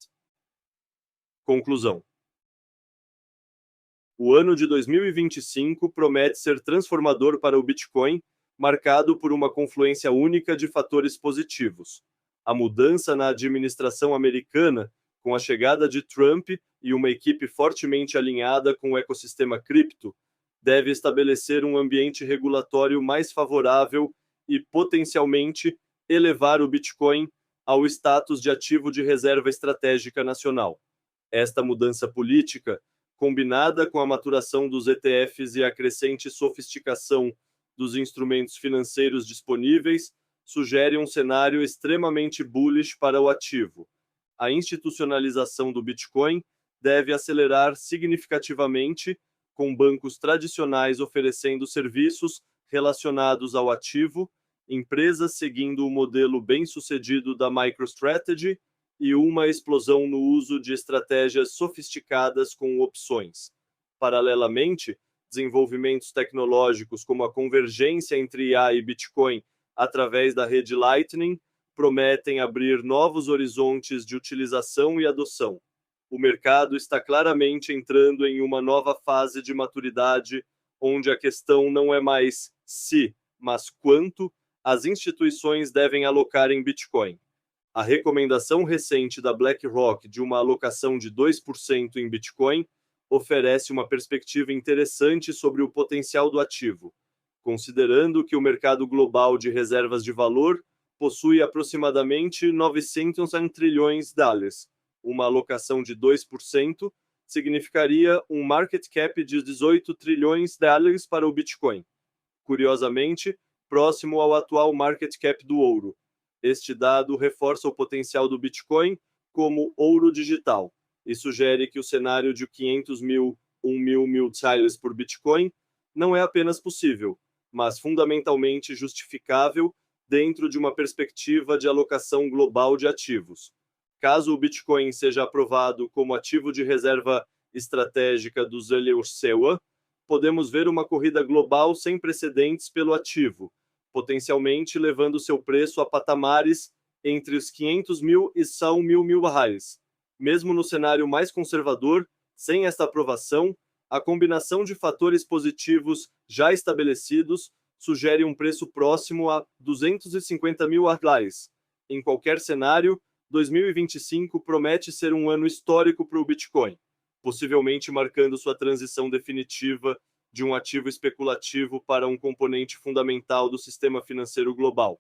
Conclusão. O ano de 2025 promete ser transformador para o Bitcoin, marcado por uma confluência única de fatores positivos. A mudança na administração americana, com a chegada de Trump e uma equipe fortemente alinhada com o ecossistema cripto, deve estabelecer um ambiente regulatório mais favorável e, potencialmente, elevar o Bitcoin ao status de ativo de reserva estratégica nacional. Esta mudança política, combinada com a maturação dos ETFs e a crescente sofisticação dos instrumentos financeiros disponíveis, sugere um cenário extremamente bullish para o ativo. A institucionalização do Bitcoin deve acelerar significativamente, com bancos tradicionais oferecendo serviços relacionados ao ativo, empresas seguindo o modelo bem-sucedido da MicroStrategy e uma explosão no uso de estratégias sofisticadas com opções. Paralelamente, desenvolvimentos tecnológicos como a convergência entre IA e Bitcoin através da rede Lightning prometem abrir novos horizontes de utilização e adoção. O mercado está claramente entrando em uma nova fase de maturidade, onde a questão não é mais se, mas quanto as instituições devem alocar em Bitcoin. A recomendação recente da BlackRock de uma alocação de 2% em Bitcoin oferece uma perspectiva interessante sobre o potencial do ativo, considerando que o mercado global de reservas de valor possui aproximadamente 900 trilhões dólares. Uma alocação de 2% significaria um market cap de 18 trilhões dólares para o Bitcoin. Curiosamente, próximo ao atual market cap do ouro. Este dado reforça o potencial do Bitcoin como ouro digital e sugere que o cenário de 500 mil, 1 mil dólares por Bitcoin não é apenas possível, mas fundamentalmente justificável dentro de uma perspectiva de alocação global de ativos. Caso o Bitcoin seja aprovado como ativo de reserva estratégica do ZLURSEWA, podemos ver uma corrida global sem precedentes pelo ativo, potencialmente levando seu preço a patamares entre os 500 mil e 100 mil reais. Mesmo no cenário mais conservador, sem esta aprovação, a combinação de fatores positivos já estabelecidos sugere um preço próximo a 250 mil reais. Em qualquer cenário, 2025 promete ser um ano histórico para o Bitcoin, possivelmente marcando sua transição definitiva de um ativo especulativo para um componente fundamental do sistema financeiro global.